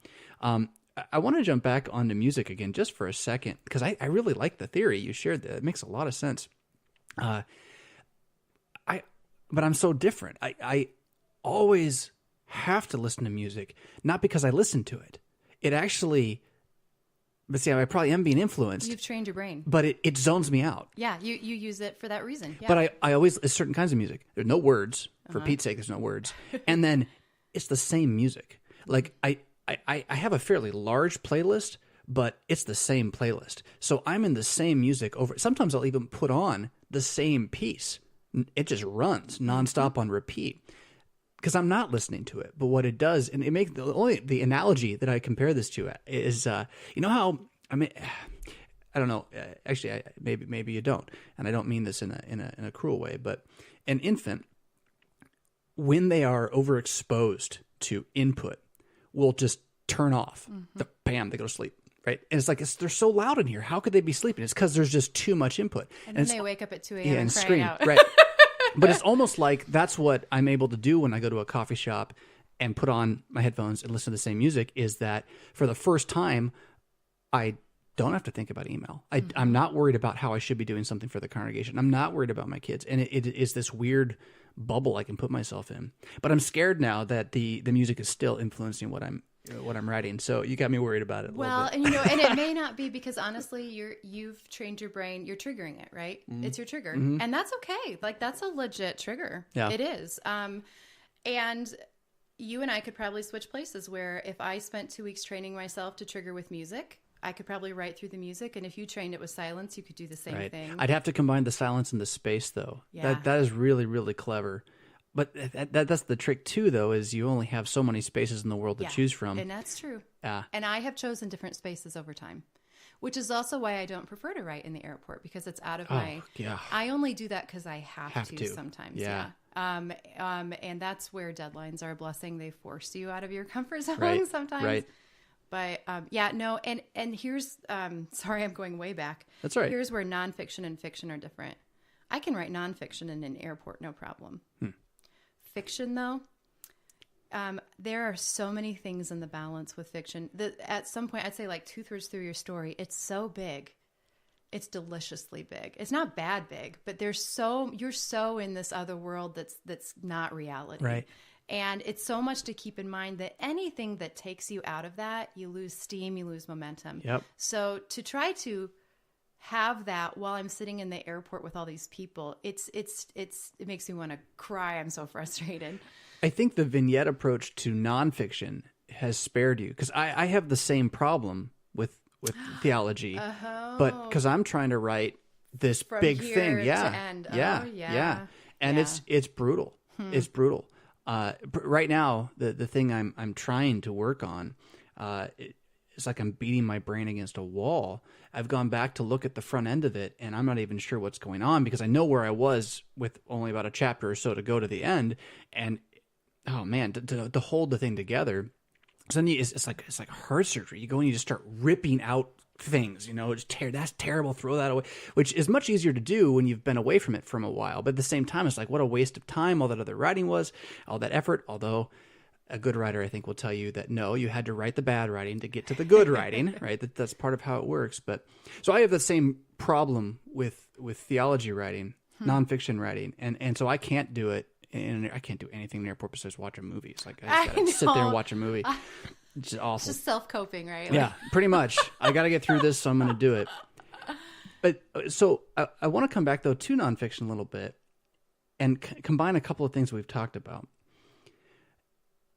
I want to jump back onto music again just for a second, because I really like the theory you shared. That it makes a lot of sense. But I'm so different. I always have to listen to music, not because I listen to it. It actually, but see, I probably am being influenced. You've trained your brain. But it zones me out. Yeah, you use it for that reason. Yeah. But I always, it's certain kinds of music. There's no words. For Pete's sake, there's no words. And then it's the same music. Like I have a fairly large playlist, but it's the same playlist. So I'm in the same music over. Sometimes I'll even put on the same piece. It just runs nonstop on repeat because I'm not listening to it. But what it does, and it makes the analogy that I compare this to is, you know how, I mean, I don't know. Actually, maybe you don't, and I don't mean this in a cruel way. But an infant, when they are overexposed to input, will just turn off. Bam, they go to sleep. Right. And it's like, they're so loud in here. How could they be sleeping? It's because there's just too much input. And then they wake up at 2 a.m. and scream. Out. Right. But it's almost like that's what I'm able to do when I go to a coffee shop and put on my headphones and listen to the same music, is that for the first time, I don't have to think about email. I'm not worried about how I should be doing something for the congregation. I'm not worried about my kids. And it is this weird bubble I can put myself in. But I'm scared now that the music is still influencing what I'm writing. So you got me worried about it. Well, and and it may not be, because honestly, you've trained your brain. You're triggering it, right? It's your trigger, and that's okay. Like, that's a legit trigger. Yeah, it is. And you and I could probably switch places, where if I spent 2 weeks training myself to trigger with music, I could probably write through the music. And if you trained it with silence, you could do the same thing. I'd have to combine the silence and the space, though. Yeah. That is really, really clever. But that's the trick, too, though, is you only have so many spaces in the world to choose from. And that's true. Yeah. And I have chosen different spaces over time, which is also why I don't prefer to write in the airport, because it's out of my... Yeah. I only do that because I have to sometimes. Yeah. And that's where deadlines are a blessing. They force you out of your comfort zone sometimes. Right. But and here's... sorry, I'm going way back. That's all right. Here's where nonfiction and fiction are different. I can write nonfiction in an airport, no problem. Fiction, though, there are so many things in the balance with fiction that at some point, I'd say like 2/3 through your story, it's so big. It's deliciously big. It's not bad big, but you're so in this other world that's not reality. Right. And it's so much to keep in mind that anything that takes you out of that, you lose steam, you lose momentum. Yep. So to try to have that while I'm sitting in the airport with all these people, it makes me want to cry. I'm so frustrated. I think the vignette approach to nonfiction has spared you, because I have the same problem with theology, but because I'm trying to write this From big here thing, to end. Yeah, and it's brutal. It's brutal. Right now, the thing I'm trying to work on, it's like I'm beating my brain against a wall. I've gone back to look at the front end of it, and I'm not even sure what's going on, because I know where I was with only about a chapter or so to go to the end. And oh man, to hold the thing together, so then it's like heart surgery. You go and you just start ripping out things, that's terrible, throw that away, which is much easier to do when you've been away from it from a while. But at the same time, it's like, what a waste of time all that other writing was, all that effort. Although a good writer, I think, will tell you that no, you had to write the bad writing to get to the good writing, right? That's part of how it works. But so I have the same problem with theology writing, nonfiction writing, and so I can't do it, and I can't do anything near purposes watching movies. Like I just gotta sit there and watch a movie. It's just awful. It's just self-coping, right? Yeah, pretty much. I got to get through this, so I'm going to do it. But so I want to come back though to nonfiction a little bit and combine a couple of things we've talked about,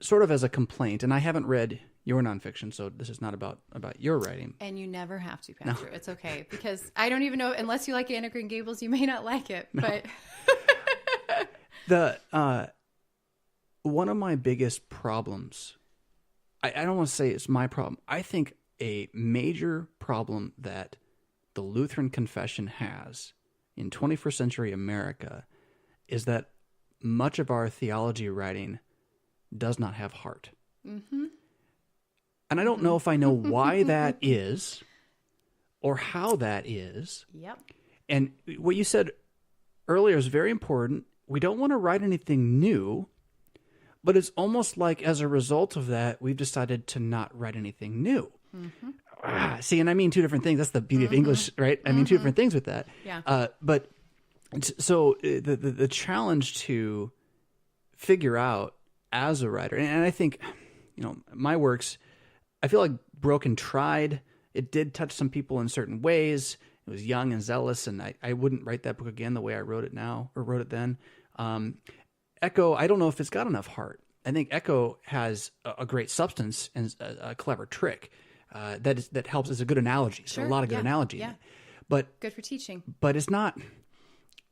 sort of as a complaint. And I haven't read your nonfiction, so this is not about your writing. And you never have to, Pastor. No. It's okay, because I don't even know, unless you like Anne of Green Gables, you may not like it. No. But one of my biggest problems, I don't want to say it's my problem. I think a major problem that the Lutheran confession has in 21st century America is that much of our theology writing does not have heart. Mm-hmm. And I don't know if I know why that is or how that is. Yep. And what you said earlier is very important. We don't want to write anything new, but it's almost like as a result of that, we've decided to not write anything new. Mm-hmm. See, and I mean two different things. That's the beauty of English, right? I mean two different things with that. Yeah. But so the challenge to figure out as a writer, and I think, my works, I feel like Broken tried. It did touch some people in certain ways. It was young and zealous, and I wouldn't write that book again the way I wrote it now, or wrote it then. Echo, I don't know if it's got enough heart. I think Echo has a great substance and a clever trick that helps as a good analogy. So sure. A lot of good analogy. Yeah. But good for teaching. But it's not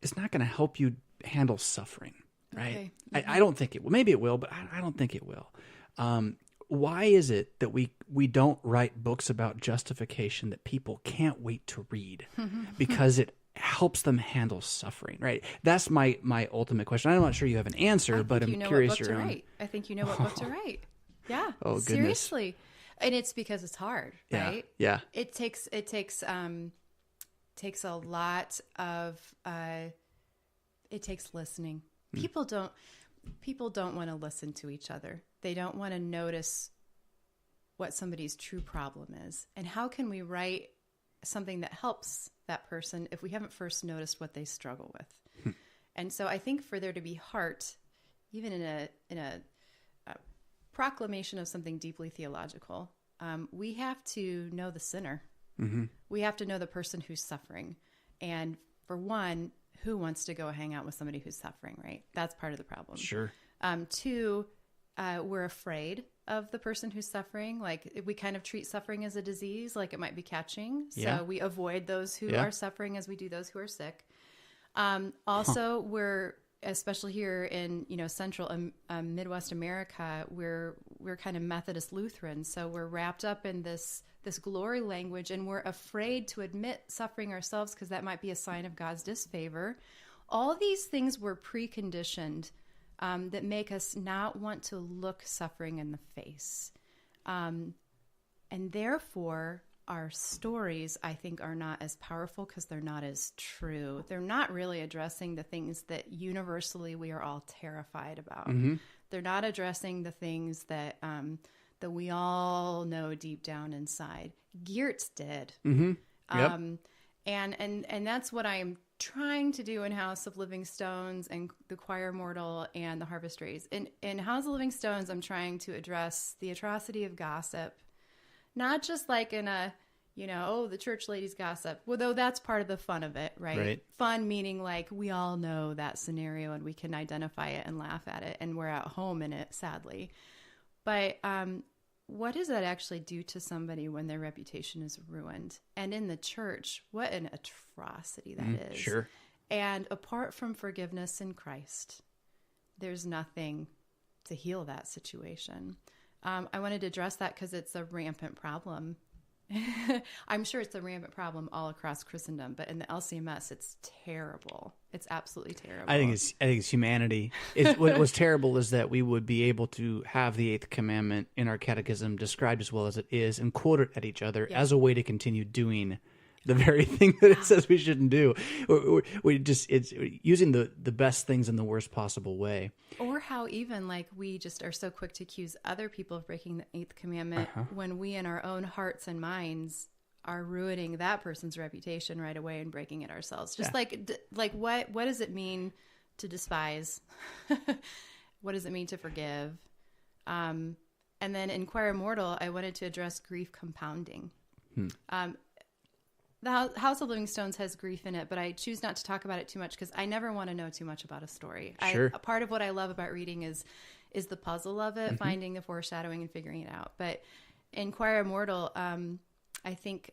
going to help you handle suffering, right? Okay. Mm-hmm. I don't think it will. Maybe it will, but I don't think it will. Why is it that we don't write books about justification that people can't wait to read because it helps them handle suffering, right? That's my ultimate question. I'm not sure you have an answer, but I'm curious your own. I think you know what book to write. Yeah. Oh, goodness. Seriously. And it's because it's hard, right? Yeah. It takes a lot of it takes listening. People don't want to listen to each other. They don't want to notice what somebody's true problem is. And how can we write something that helps that person if we haven't first noticed what they struggle with? And so I think for there to be heart, even in a proclamation of something deeply theological, we have to know the sinner. Mm-hmm. We have to know the person who's suffering. And for one, who wants to go hang out with somebody who's suffering, right? That's part of the problem. Sure. Two, we're afraid of the person who's suffering. Like we kind of treat suffering as a disease, like it might be catching. So we avoid those who are suffering as we do those who are sick. Also, we're, especially here in, Central Midwest America, we're kind of Methodist Lutheran. So we're wrapped up in this glory language, and we're afraid to admit suffering ourselves because that might be a sign of God's disfavor. All these things were preconditioned that make us not want to look suffering in the face. And therefore, our stories, I think, are not as powerful because they're not as true. They're not really addressing the things that universally we are all terrified about. Mm-hmm. They're not addressing the things that that we all know deep down inside. Geertz did. Mm-hmm. Yep. And that's what I'm trying to do in House of Living Stones and the Choir Mortal and the Harvest Rays. In House of Living Stones, I'm trying to address the atrocity of gossip, not just like in a, the church ladies gossip, although that's part of the fun of it, right? Fun meaning like we all know that scenario and we can identify it and laugh at it and we're at home in it, sadly. But what does that actually do to somebody when their reputation is ruined? And in the church, what an atrocity that is. Sure. And apart from forgiveness in Christ, there's nothing to heal that situation. I wanted to address that because it's a rampant problem. I'm sure it's a rampant problem all across Christendom, but in the LCMS, it's terrible. It's absolutely terrible. I think it's humanity. What was terrible is that we would be able to have the Eighth Commandment in our catechism described as well as it is and quote it at each other as a way to continue doing the very thing that it says we shouldn't do. It's using the best things in the worst possible way. Or how even like we just are so quick to accuse other people of breaking the eighth commandment when we in our own hearts and minds are ruining that person's reputation right away and breaking it ourselves. Just like what does it mean to despise? What does it mean to forgive? And then in Choir Immortal, I wanted to address grief compounding. The House of Living Stones has grief in it, but I choose not to talk about it too much because I never want to know too much about a story. Sure. A part of what I love about reading is the puzzle of it, finding the foreshadowing and figuring it out. But in Choir Immortal, I think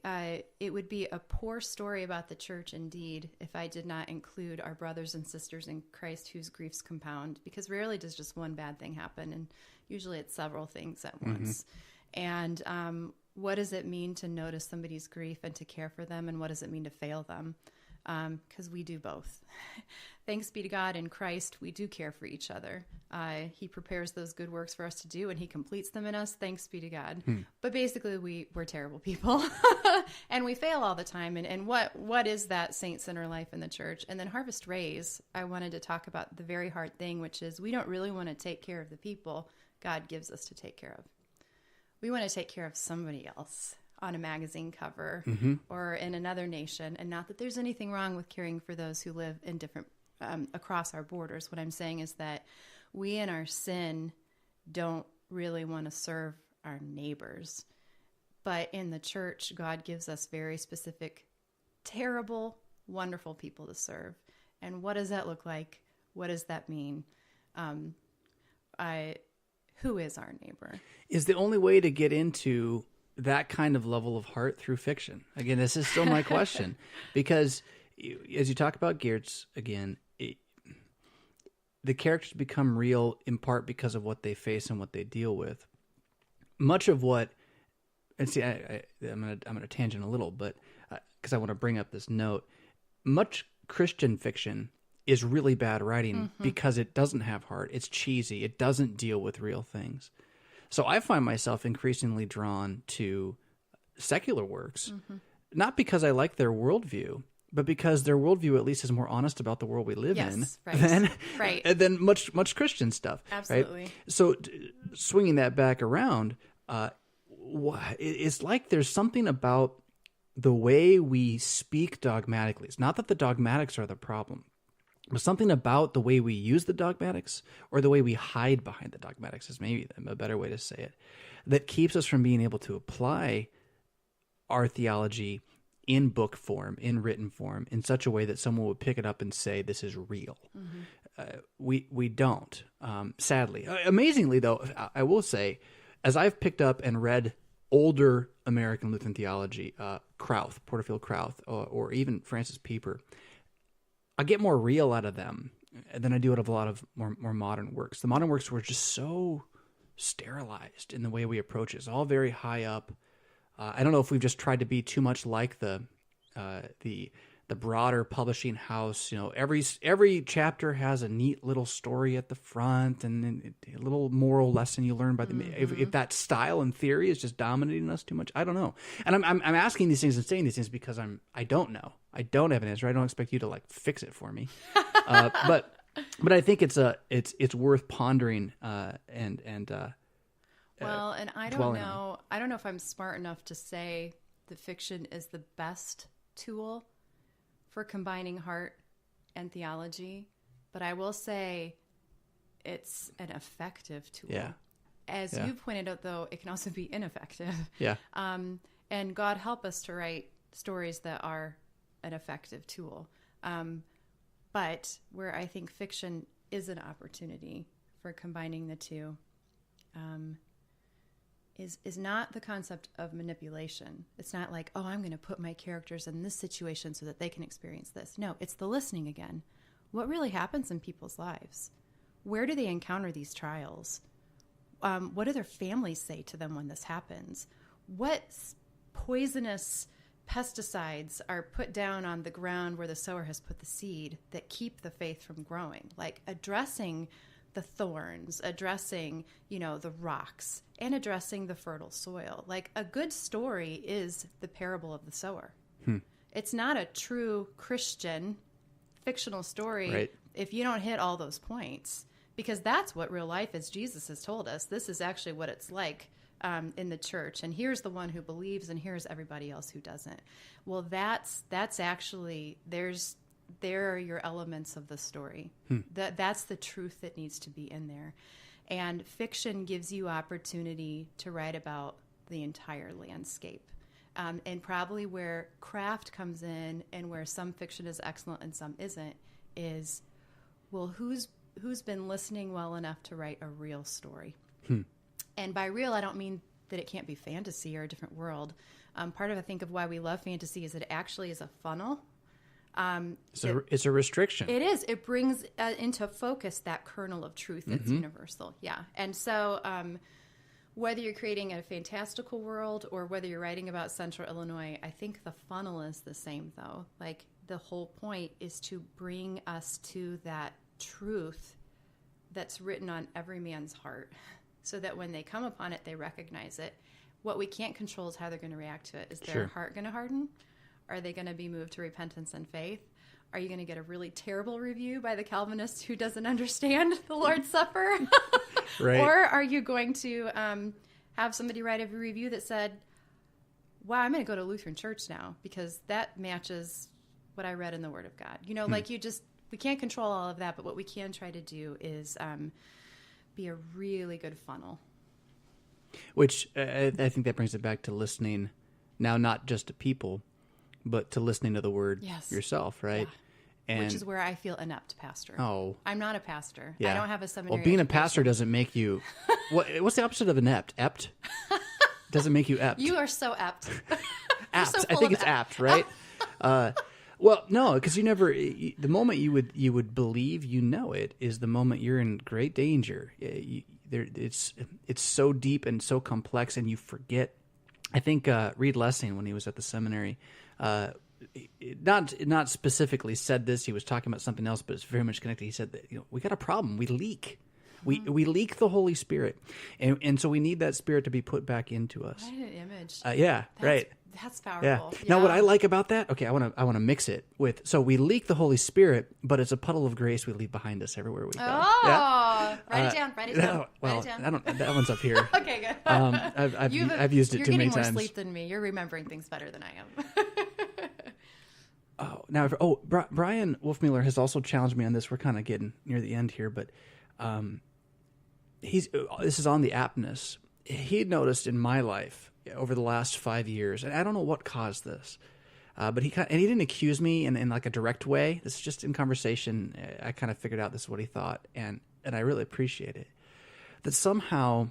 it would be a poor story about the church indeed if I did not include our brothers and sisters in Christ whose griefs compound, because rarely does just one bad thing happen, and usually it's several things at once. And what does it mean to notice somebody's grief and to care for them, and what does it mean to fail them? Because we do both. Thanks be to God in Christ, we do care for each other. He prepares those good works for us to do, and he completes them in us. Thanks be to God. But basically, we're terrible people, and we fail all the time. And what is that saint-centered life in the church? And then Harvest Raise, I wanted to talk about the very hard thing, which is we don't really want to take care of the people God gives us to take care of. We want to take care of somebody else on a magazine cover or in another nation. And not that there's anything wrong with caring for those who live in different, across our borders. What I'm saying is that we in our sin don't really want to serve our neighbors. But in the church, God gives us very specific, terrible, wonderful people to serve. And what does that look like? What does that mean? Who is our neighbor? Is the only way to get into that kind of level of heart through fiction? Again, this is still my question, because as you talk about Geertz again, the characters become real in part because of what they face and what they deal with. Much of what, and see, I'm gonna tangent a little, but because I want to bring up this note, much Christian fiction is really bad writing because it doesn't have heart. It's cheesy. It doesn't deal with real things. So I find myself increasingly drawn to secular works, not because I like their worldview, but because their worldview at least is more honest about the world we live in than much Christian stuff. Absolutely. Right? So swinging that back around, it's like there's something about the way we speak dogmatically. It's not that the dogmatics are the problem, but something about the way we use the dogmatics, or the way we hide behind the dogmatics is maybe a better way to say it, that keeps us from being able to apply our theology in book form, in written form, in such a way that someone would pick it up and say, this is real. We don't, sadly. Amazingly, though, I will say, as I've picked up and read older American Lutheran theology, Porterfield Krauth, or even Francis Pieper, I get more real out of them than I do out of a lot of more modern works. The modern works were just so sterilized in the way we approach it. It's all very high up. I don't know if we've just tried to be too much like the broader publishing house. You know, every chapter has a neat little story at the front and a little moral lesson you learn by the. If that style and theory is just dominating us too much, I don't know. And I'm asking these things and saying these things because I don't know. I don't have an answer. I don't expect you to like fix it for me. But I think it's worth pondering and. Well, and I don't know. I don't know if I'm smart enough to say that fiction is the best tool for combining heart and theology, but I will say it's an effective tool. Yeah. As you pointed out, though, it can also be ineffective. Yeah. And God help us to write stories that are an effective tool. But where I think fiction is an opportunity for combining the two, is not the concept of manipulation. It's not like, oh, I'm going to put my characters in this situation so that they can experience this. No, it's the listening again. What really happens in people's lives? Where do they encounter these trials? What do their families say to them when this happens? What poisonous pesticides are put down on the ground where the sower has put the seed that keep the faith from growing? Like addressing the thorns, addressing, the rocks, and addressing the fertile soil. Like a good story is the parable of the sower. It's not a true Christian fictional story Right. if you don't hit all those points, because that's what real life is. Jesus has told us this is actually what it's like in the church, and here's the one who believes, and here's everybody else who doesn't. Well, that's actually there are your elements of the story. That's the truth that needs to be in there. And fiction gives you opportunity to write about the entire landscape. And probably where craft comes in, and where some fiction is excellent and some isn't, is, well, who's been listening well enough to write a real story? And by real, I don't mean that it can't be fantasy or a different world. Part of, I think, of why we love fantasy is it actually is a funnel. It's a restriction. It is. It brings into focus that kernel of truth that's universal. Yeah. And so whether you're creating a fantastical world or whether you're writing about Central Illinois, I think the funnel is the same, though. Like, the whole point is to bring us to that truth that's written on every man's heart, so that when they come upon it, they recognize it. What we can't control is how they're going to react to it. Is their heart going to harden? Are they going to be moved to repentance and faith? Are you going to get a really terrible review by the Calvinist who doesn't understand the Lord's Supper? Right. Or are you going to have somebody write a review that said, wow, I'm going to go to Lutheran church now because that matches what I read in the Word of God. You know, like, we can't control all of that, but what we can try to do is be a really good funnel. Which I think that brings it back to listening now, not just to people, but to listening to the Word yourself, right? Yeah. Which is where I feel inept, Pastor. Oh. I'm not a pastor. Yeah. I don't have a seminary Well, being education. a pastor doesn't make you... what's the opposite of inept? Ept? Doesn't make you ept. You are so apt. Apt. So I think it's apt, right? Well, no, because you never... The moment you would believe you know it is the moment you're in great danger. It's so deep and so complex, and you forget. I think Reed Lessing, when he was at the seminary, not specifically said this. He was talking about something else, but it's very much connected. He said that, we got a problem. We leak. We leak the Holy Spirit, and so we need that Spirit to be put back into us. What an image. Right. That's powerful. Yeah. Now, what I like about that, okay, I want to mix it with. So we leak the Holy Spirit, but it's a puddle of grace we leave behind us everywhere we go. Oh, write it down. Write it down. No, well, write it down. I don't. That one's up here. Okay, good. I've used it too many times. You're getting more sleep than me. You're remembering things better than I am. Brian Wolfmueller has also challenged me on this. We're kind of getting near the end here, but this is on the aptness. He had noticed in my life over the last 5 years, and I don't know what caused this, but he didn't accuse me in like a direct way. This is just in conversation. I kind of figured out this is what he thought, and I really appreciate it. That somehow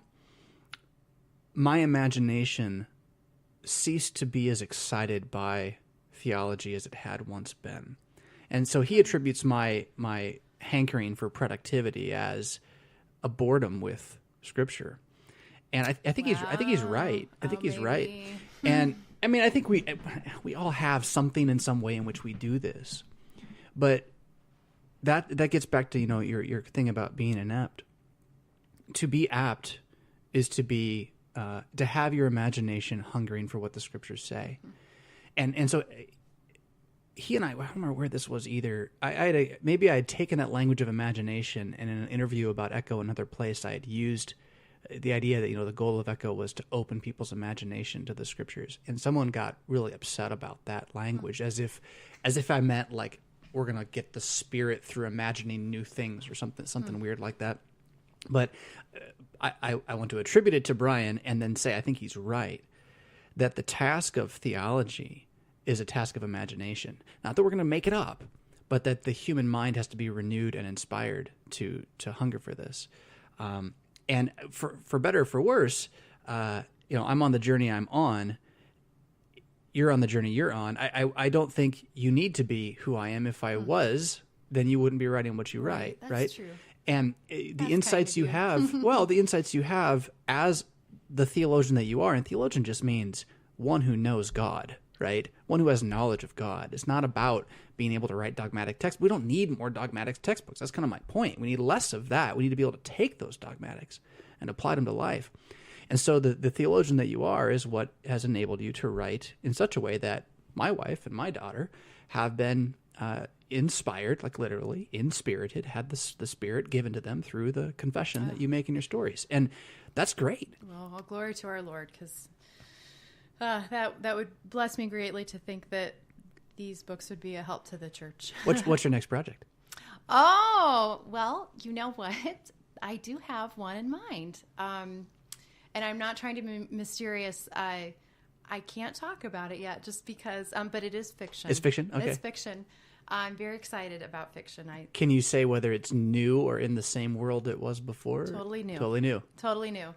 my imagination ceased to be as excited by theology as it had once been, and so he attributes my hankering for productivity as a boredom with Scripture. And I think he's right. I think he's right. And I mean, I think we all have something in some way in which we do this. But that gets back to, your thing about being inept. To be apt is to be to have your imagination hungering for what the Scriptures say. And so he and I don't remember where this was either. Maybe I had taken that language of imagination, and in an interview about Echo, another place, I had used the idea that, the goal of Echo was to open people's imagination to the Scriptures. And someone got really upset about that language, as if I meant like we're going to get the Spirit through imagining new things or something weird like that. But I want to attribute it to Brian and then say I think he's right, that the task of theology is a task of imagination. Not that we're going to make it up, but that the human mind has to be renewed and inspired to hunger for this. And for better or for worse, I'm on the journey I'm on. You're on the journey you're on. I don't think you need to be who I am. If I was, then you wouldn't be writing what you write, right? That's true. And the insights you have, the insights you have as the theologian that you are, and theologian just means one who knows God, right? One who has knowledge of God. It's not about being able to write dogmatic text. We don't need more dogmatic textbooks. That's kind of my point. We need less of that. We need to be able to take those dogmatics and apply them to life. And so the theologian that you are is what has enabled you to write in such a way that my wife and my daughter have been inspired, like literally inspirited, had the Spirit given to them through the confession that you make in your stories. And that's great. Well, all glory to our Lord, because that would bless me greatly to think that these books would be a help to the church. What's your next project? Oh, well, you know what? I do have one in mind. And I'm not trying to be mysterious. I can't talk about it yet just because, but it is fiction. It's fiction? Okay. It's fiction. I'm very excited about fiction. Can you say whether it's new or in the same world it was before? Totally new. Totally new. Totally new.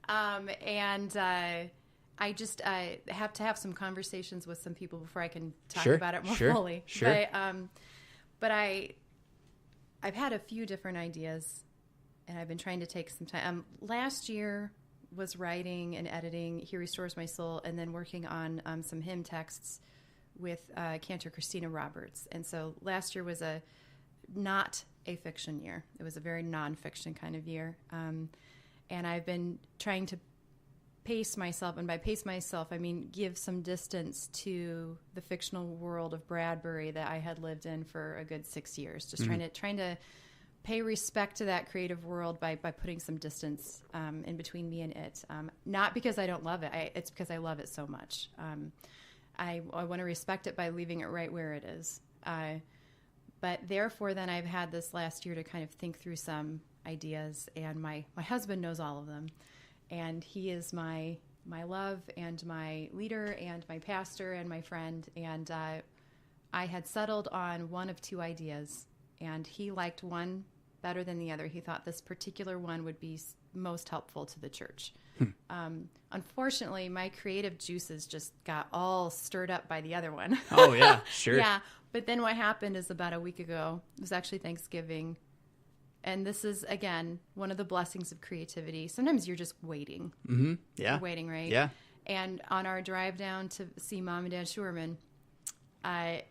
And I just have to have some conversations with some people before I can talk about it more fully. Sure. But I've had a few different ideas, and I've been trying to take some time. Last year was writing and editing He Restores My Soul, and then working on some hymn texts with Cantor Christina Roberts. And so last year was not a fiction year. It was a very nonfiction kind of year. And I've been trying to pace myself, and by pace myself, I mean give some distance to the fictional world of Bradbury that I had lived in for a good 6 years. Just trying to pay respect to that creative world by putting some distance in between me and it. Not because I don't love it. It's because I love it so much. I want to respect it by leaving it right where it is. But therefore, then I've had this last year to kind of think through some ideas, and my husband knows all of them. And he is my love and my leader and my pastor and my friend. And I had settled on one of two ideas, and he liked one better than the other. He thought this particular one would be most helpful to the church. Unfortunately, my creative juices just got all stirred up by the other one. Oh, yeah, sure. Yeah, but then what happened is about a week ago, it was actually Thanksgiving, and this is, again, one of the blessings of creativity. Sometimes you're just waiting. Mm-hmm. Yeah. You're waiting, right? Yeah. And on our drive down to see Mom and Dad Schuermann,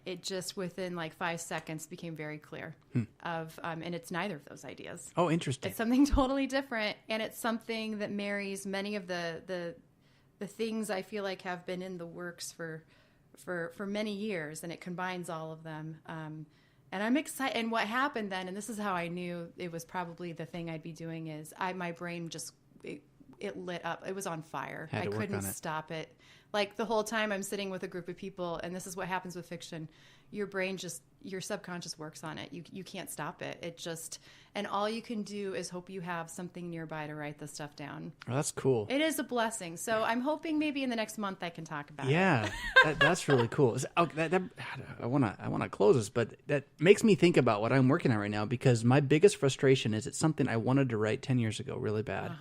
it just within like 5 seconds became very clear and it's neither of those ideas. Oh, interesting. It's something totally different, and it's something that marries many of the things I feel like have been in the works for many years, and it combines all of them. And I'm excited. And what happened then, and this is how I knew it was probably the thing I'd be doing, is my brain just it lit up. It was on fire. I couldn't stop it. Like the whole time I'm sitting with a group of people, and this is what happens with fiction. Your brain your subconscious works on it. You can't stop it. It just, and all you can do is hope you have something nearby to write the stuff down. Oh, that's cool. It is a blessing. So I'm hoping maybe in the next month I can talk about it. Yeah, that's really cool. I want to close this, but that makes me think about what I'm working on right now, because my biggest frustration is it's something I wanted to write 10 years ago really bad.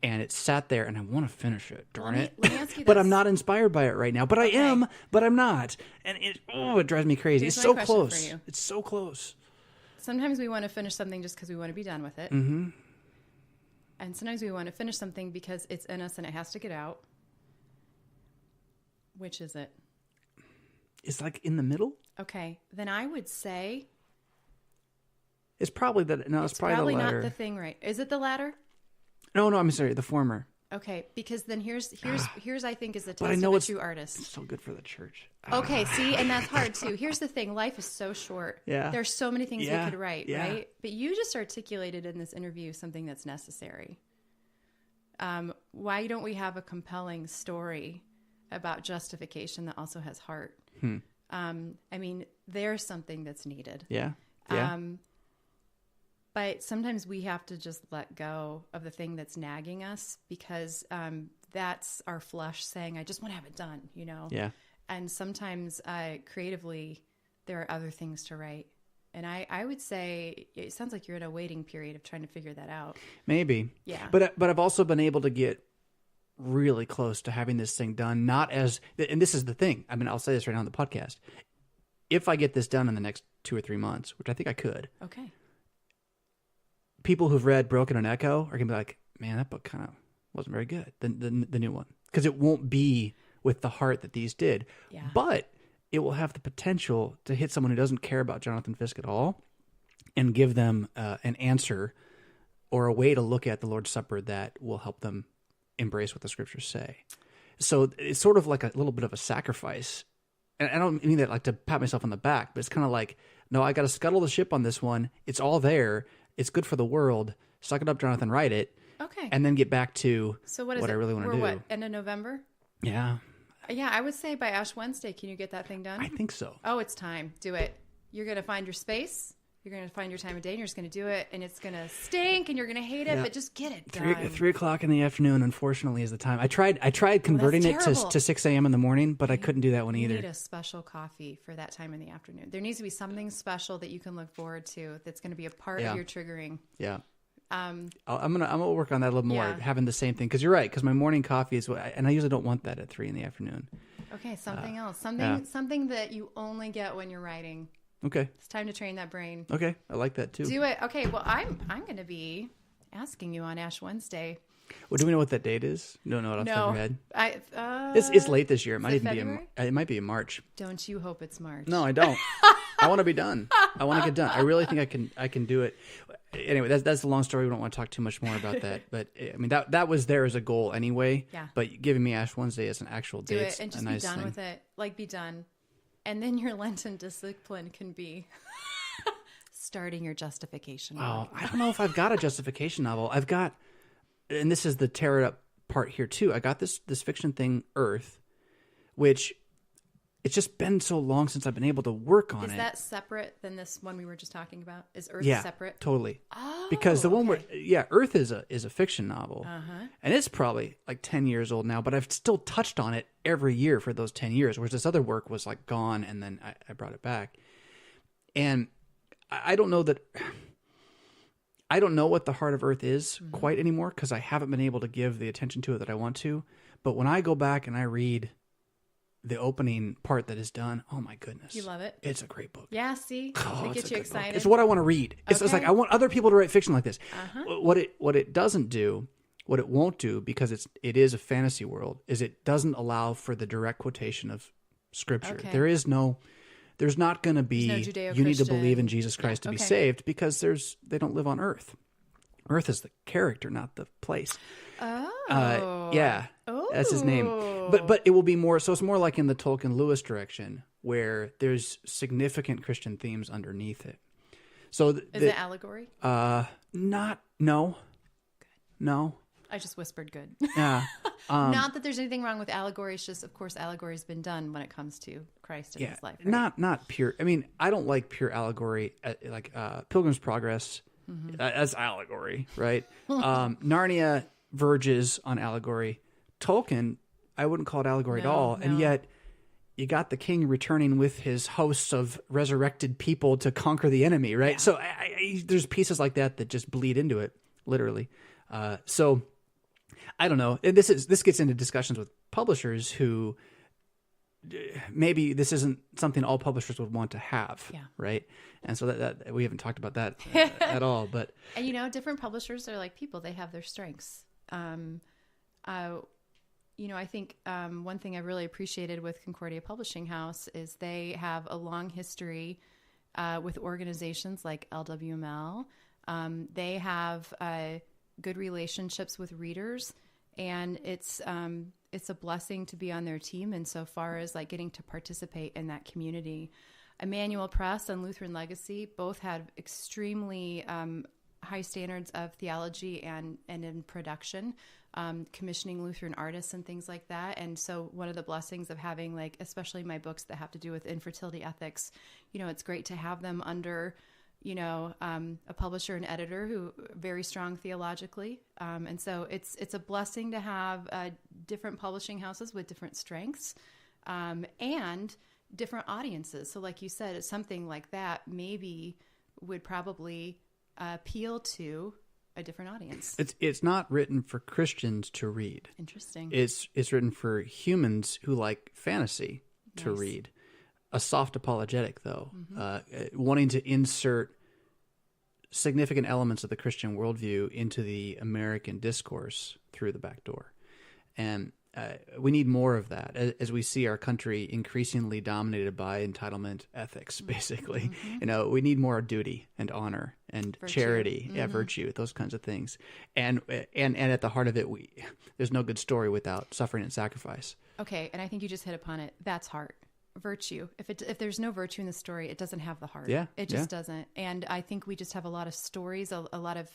And it sat there, and I want to finish it. Darn it! Let me ask you But this. I'm not inspired by it right now. But I am. But I'm not. And it drives me crazy. Here's It's my so question close. for you. It's so close. Sometimes we want to finish something just because we want to be done with it. Mm-hmm. And sometimes we want to finish something because it's in us and it has to get out. Which is it? It's like in the middle. Okay, then I would say It's probably that. No, it's probably probably the latter. not the thing, right? Is it the latter? No, I'm sorry. The former. Okay, because then here's I think is the But I taste know of a it's true artist. It's so good for the church. Okay, see, and that's hard too. Here's the thing: life is so short. Yeah. There's so many things we could write, Yeah. right? But you just articulated in this interview something that's necessary. Why don't we have a compelling story about justification that also has heart? I mean, there's something that's needed. Yeah. Yeah. But sometimes we have to just let go of the thing that's nagging us, because that's our flesh saying, I just want to have it done, you know? Yeah. And sometimes creatively, there are other things to write. And I would say it sounds like you're in a waiting period of trying to figure that out. Maybe. Yeah. But I've also been able to get really close to having this thing done. Not as, and this is the thing. I mean, I'll say this right now on the podcast. If I get this done in the next 2 or 3 months, which I think I could. Okay. People who've read Broken and Echo are going to be like, man, that book kind of wasn't very good, the new one. Because it won't be with the heart that these did. Yeah. But it will have the potential to hit someone who doesn't care about Jonathan Fisk at all and give them an answer or a way to look at the Lord's Supper that will help them embrace what the Scriptures say. So it's sort of like a little bit of a sacrifice and I don't mean that like to pat myself on the back, but it's kind of like, no, I got to scuttle the ship on this one. It's all there. It's good for the world. Suck it up, Jonathan, write it. Okay. And then get back to So what is what it? I really want to do. What, end of November? Yeah. Yeah, I would say by Ash Wednesday, can you get that thing done? I think so. Oh, it's time. Do it. You're going to find your space. You're going to find your time of day, and you're just going to do it, and it's going to stink, and you're going to hate it, but just get it done. 3 o'clock in the afternoon, unfortunately, is the time. I tried converting it to 6 a.m. in the morning, but I couldn't do that one either. You need a special coffee for that time in the afternoon. There needs to be something special that you can look forward to that's going to be a part of your triggering. Yeah. I'm gonna work on that a little more, having the same thing, because you're right, because my morning coffee is and I usually don't want that at 3 in the afternoon. Okay, something else, something that you only get when you're writing. Okay, it's time to train that brain. Okay, I like that too. Do it. Okay, well, I'm going to be asking you on Ash Wednesday. Well, do we know what that date is? You don't know it off the top of your head? It's late this year. It might even February? it might be in March. Don't you hope it's March? No, I don't. I want to be done. I want to get done. I really think I can do it. Anyway, that's a long story. We don't want to talk too much more about that. But I mean, that was there as a goal anyway. Yeah. But giving me Ash Wednesday as an actual date, do it and just be done with it. Like, be done, and then your Lenten discipline can be starting your justification. Oh, I don't know if I've got a justification novel. I've got, and this is the tear it up part here too. I got this fiction thing, Earth, which it's just been so long since I've been able to work on it. Is that separate than this one we were just talking about? Is Earth separate? Totally. Oh, because the one where Earth is a fiction novel, and it's probably like 10 years old now, but I've still touched on it every year for those 10 years, whereas this other work was like gone, and then I brought it back. And I don't know that. I don't know what the heart of Earth is quite anymore, because I haven't been able to give the attention to it that I want to. But when I go back and I read the opening part that is done, oh my goodness. You love it? It's a great book. Yeah, see? It gets you excited. It's what I want to read. It's like, I want other people to write fiction like this. What it doesn't do, what it won't do, because it is a fantasy world, is it doesn't allow for the direct quotation of Scripture. Okay. There's not going to be, you need to believe in Jesus Christ to be saved, because they don't live on Earth. Earth is the character, not the place. Oh. Yeah. That's his name. But it will be more, so it's more like in the Tolkien Lewis direction, where there's significant Christian themes underneath it. So is it allegory? No. Good. No. I just whispered good. Yeah. Not that there's anything wrong with allegory. It's just, of course, allegory has been done when it comes to Christ and his life. Right? Not pure. I mean, I don't like pure allegory, like Pilgrim's Progress. That's allegory, right? Narnia verges on allegory. Tolkien, I wouldn't call it allegory at all. No. And yet you got the king returning with his hosts of resurrected people to conquer the enemy, right? Yeah. So there's pieces like that just bleed into it, literally. So I don't know. And this gets into discussions with publishers who maybe this isn't something all publishers would want to have, right? And so that we haven't talked about that at all. But and different publishers are like people; they have their strengths. I think one thing I really appreciated with Concordia Publishing House is they have a long history with organizations like LWML. They have good relationships with readers, and it's a blessing to be on their team insofar as like getting to participate in that community. Emmanuel Press and Lutheran Legacy both had extremely high standards of theology and in production, commissioning Lutheran artists and things like that. And so one of the blessings of having, like, especially my books that have to do with infertility ethics, it's great to have them under, a publisher and editor who are very strong theologically. And so it's a blessing to have different publishing houses with different strengths and different audiences. So like you said, it's something like that maybe would probably appeal to a different audience. It's not written for Christians to read. Interesting. It's written for humans who like fantasy to read. A soft apologetic, though, wanting to insert significant elements of the Christian worldview into the American discourse through the back door. And we need more of that as we see our country increasingly dominated by entitlement ethics, basically. We need more duty and honor and charity, virtue, those kinds of things. And at the heart of it, there's no good story without suffering and sacrifice. Okay, and I think you just hit upon it. That's heart. virtue. If there's no virtue in the story, it doesn't have the heart. Yeah, It just doesn't. And I think we just have a lot of stories, a lot of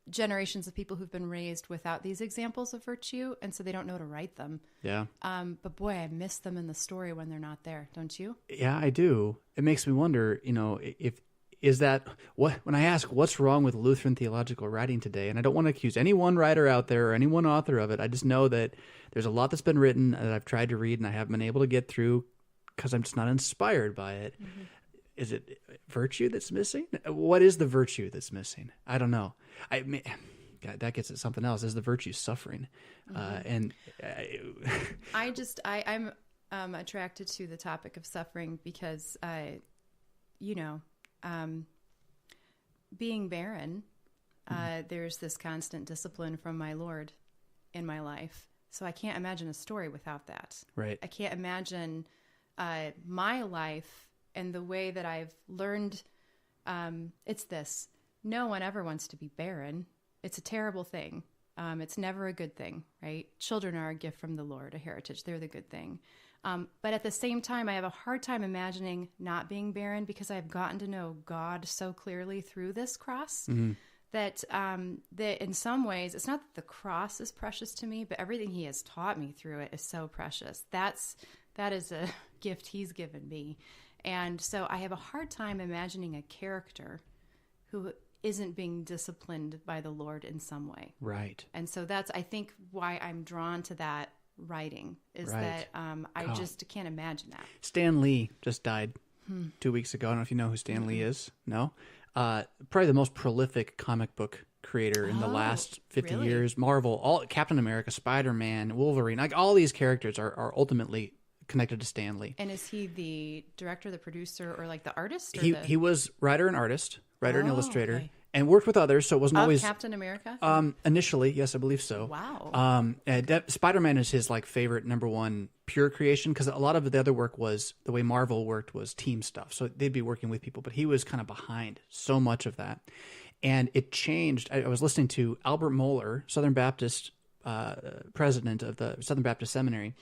generations of people who've been raised without these examples of virtue, and so they don't know to write them. Yeah. But boy, I miss them in the story when they're not there, don't you? Yeah, I do. It makes me wonder, is that when I ask what's wrong with Lutheran theological writing today, and I don't want to accuse any one writer out there or any one author of it. I just know that there's a lot that's been written that I've tried to read and I haven't been able to get through because I'm just not inspired by it. Mm-hmm. Is it virtue that's missing? What is the virtue that's missing? I don't know. God, that gets at something else. Is the virtue suffering? Mm-hmm. I'm attracted to the topic of suffering because, being barren, there's this constant discipline from my Lord in my life. So I can't imagine a story without that. Right. I can't imagine my life and the way that I've learned. It's this. No one ever wants to be barren. It's a terrible thing. It's never a good thing, right? Children are a gift from the Lord, a heritage. They're the good thing. But at the same time, I have a hard time imagining not being barren because I've gotten to know God so clearly through this cross that in some ways, it's not that the cross is precious to me, but everything he has taught me through it is so precious. That is a gift he's given me. And so I have a hard time imagining a character who isn't being disciplined by the Lord in some way. Right. And so that's, I think, why I'm drawn to that writing is that I just can't imagine that. Stan Lee just died 2 weeks ago. I don't know if you know who Stan Lee is. No? Probably the most prolific comic book creator in the last 50 years. Marvel, Captain America, Spider-Man, Wolverine, like all these characters are ultimately connected to Stan Lee. And is he the director, the producer, or like the artist? Or he was writer and artist, writer and illustrator, okay. and worked with others, so it wasn't always Captain America. Initially, yes, I believe so. Wow. Spider-Man is his favorite number one pure creation because a lot of the other work was the way Marvel worked was team stuff, so they'd be working with people, but he was kind of behind so much of that, and it changed. I was listening to Albert Mohler, Southern Baptist. President of the Southern Baptist Seminary,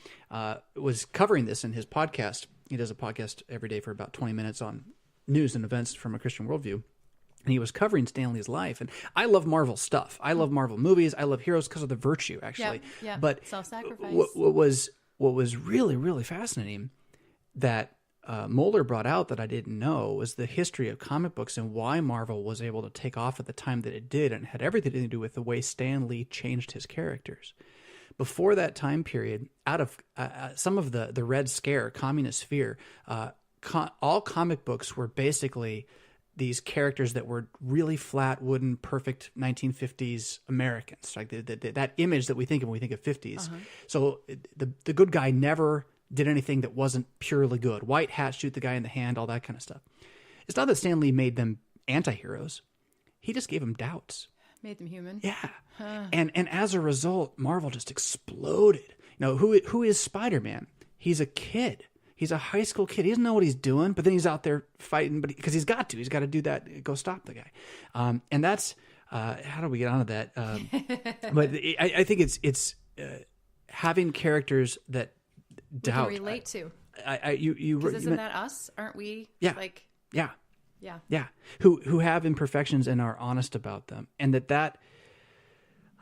was covering this in his podcast. He does a podcast every day for about 20 minutes on news and events from a Christian worldview. And he was covering Stan Lee's life. And I love Marvel stuff. I love Marvel movies. I love heroes because of the virtue, actually. Yeah. But self-sacrifice. What was really, really fascinating that Mohler brought out that I didn't know was the history of comic books and why Marvel was able to take off at the time that it did, and it had everything to do with the way Stan Lee changed his characters. Before that time period, out of some of the Red Scare, communist fear, all comic books were basically these characters that were really flat, wooden, perfect 1950s Americans, like that image that we think of when we think of 50s. So the good guy never did anything that wasn't purely good. White hat, shoot the guy in the hand, all that kind of stuff. It's not that Stan Lee made them anti-heroes. He just gave them doubts. Made them human. Yeah. And as a result, Marvel just exploded. Who is Spider-Man? He's a kid. He's a high school kid. He doesn't know what he's doing, but then he's out there fighting, because he's got to. He's got to do that, go stop the guy. And that's, how do we get onto that? But I think it's having characters that doubt. We can relate to. Because isn't that us? Aren't we? Yeah. Yeah. Who have imperfections and are honest about them, and that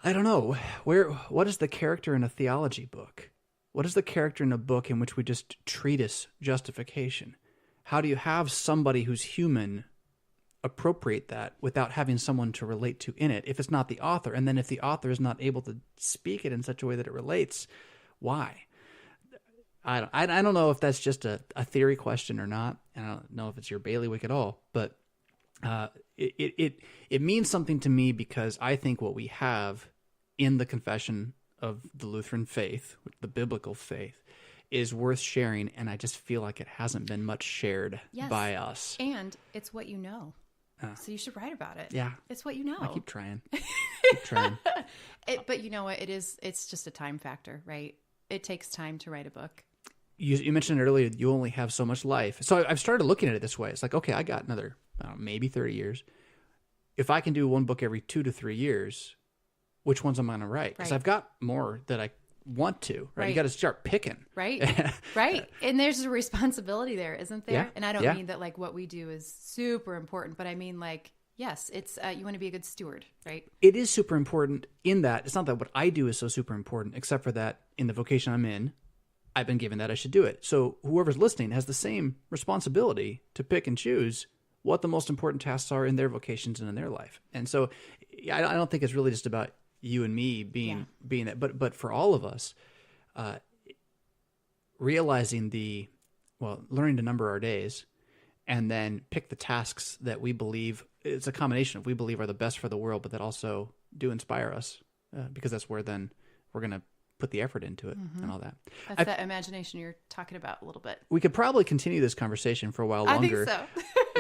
I don't know what is the character in a theology book? What is the character in a book in which we just treatise justification? How do you have somebody who's human appropriate that without having someone to relate to in it if it's not the author? And then if the author is not able to speak it in such a way that it relates, why? I don't know if that's just a theory question or not. I don't know if it's your bailiwick at all, but it means something to me because I think what we have in the confession of the Lutheran faith, the biblical faith, is worth sharing, and I just feel like it hasn't been much shared by us. And it's what you know. So you should write about it. Yeah. It's what you know. I keep trying. But you know what? It's just a time factor, right? It takes time to write a book. You mentioned earlier you only have so much life. So I've started looking at it this way. It's like, okay, I got another maybe 30 years. If I can do one book every 2 to 3 years, which ones am I going to write? Because I've got more that I want to, right? You Right. got to start picking. Right. Right. And there's a responsibility there, isn't there? Yeah. And I don't Yeah. mean that like what we do is super important, but I mean like, yes, it's, you want to be a good steward, right? It is super important in that it's not that what I do is so super important, except for that in the vocation I'm in, I've been given that I should do it. So whoever's listening has the same responsibility to pick and choose what the most important tasks are in their vocations and in their life. And so I don't think it's really just about you and me being that, but for all of us, realizing learning to number our days, and then pick the tasks that we believe, it's a combination of we believe are the best for the world, but that also do inspire us, because that's where then we're going to put the effort into it and all that. That's that imagination you're talking about a little bit. We could probably continue this conversation for a while longer. I think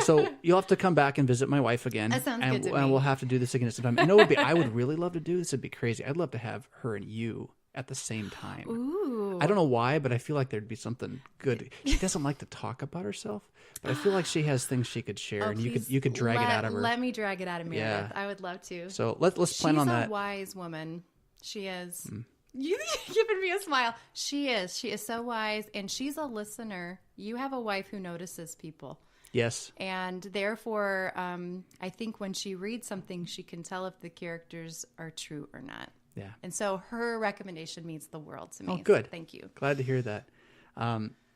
So you'll have to come back and visit my wife again. That sounds and, good to and me. we'll have to do this again at some time. You know what would be, I would really love to do? This would be crazy. I'd love to have her and you at the same time. Ooh. I don't know why, but I feel like there'd be something good. She doesn't like to talk about herself, but I feel like she has things she could share, and you could drag it out of her. Let me drag it out of Meredith. Yeah. I would love to. So let's plan on that. She's a wise woman. She is. You're giving me a smile. She is. She is so wise, and she's a listener. You have a wife who notices people. Yes. And therefore, I think when she reads something, she can tell if the characters are true or not. Yeah. And so her recommendation means the world to me. Oh, good. So thank you. Glad to hear that.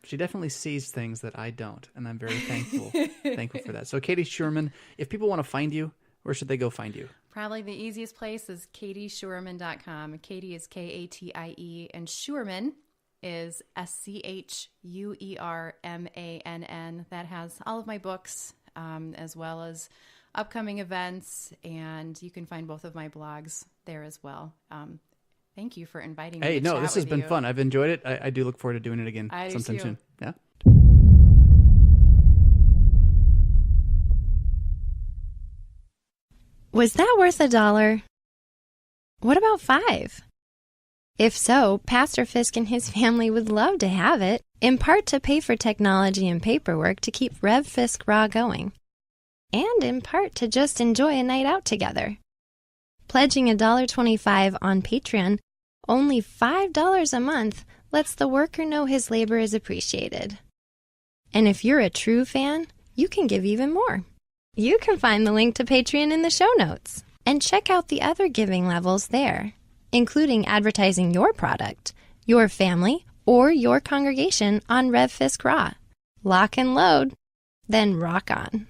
She definitely sees things that I don't, and I'm very thankful for that. So Katie Schuermann, if people want to find you, where should they go find you? Probably the easiest place is katieschuermann.com. Katie is Katie, and Schuermann is Schuermann. That has all of my books, as well as upcoming events, and you can find both of my blogs there as well. Thank you for inviting me. Hey, to no, chat this has with been you. fun. I've enjoyed it. I do look forward to doing it again I do sometime too. soon. Yeah. Was that worth $1? What about 5? If so, Pastor Fisk and his family would love to have it, in part to pay for technology and paperwork to keep Rev Fisk Raw going, and in part to just enjoy a night out together. Pledging $1.25 on Patreon, only $5 a month, lets the worker know his labor is appreciated. And if you're a true fan, you can give even more. You can find the link to Patreon in the show notes, and check out the other giving levels there, including advertising your product, your family, or your congregation on Rev Fisk Raw. Lock and load, then rock on.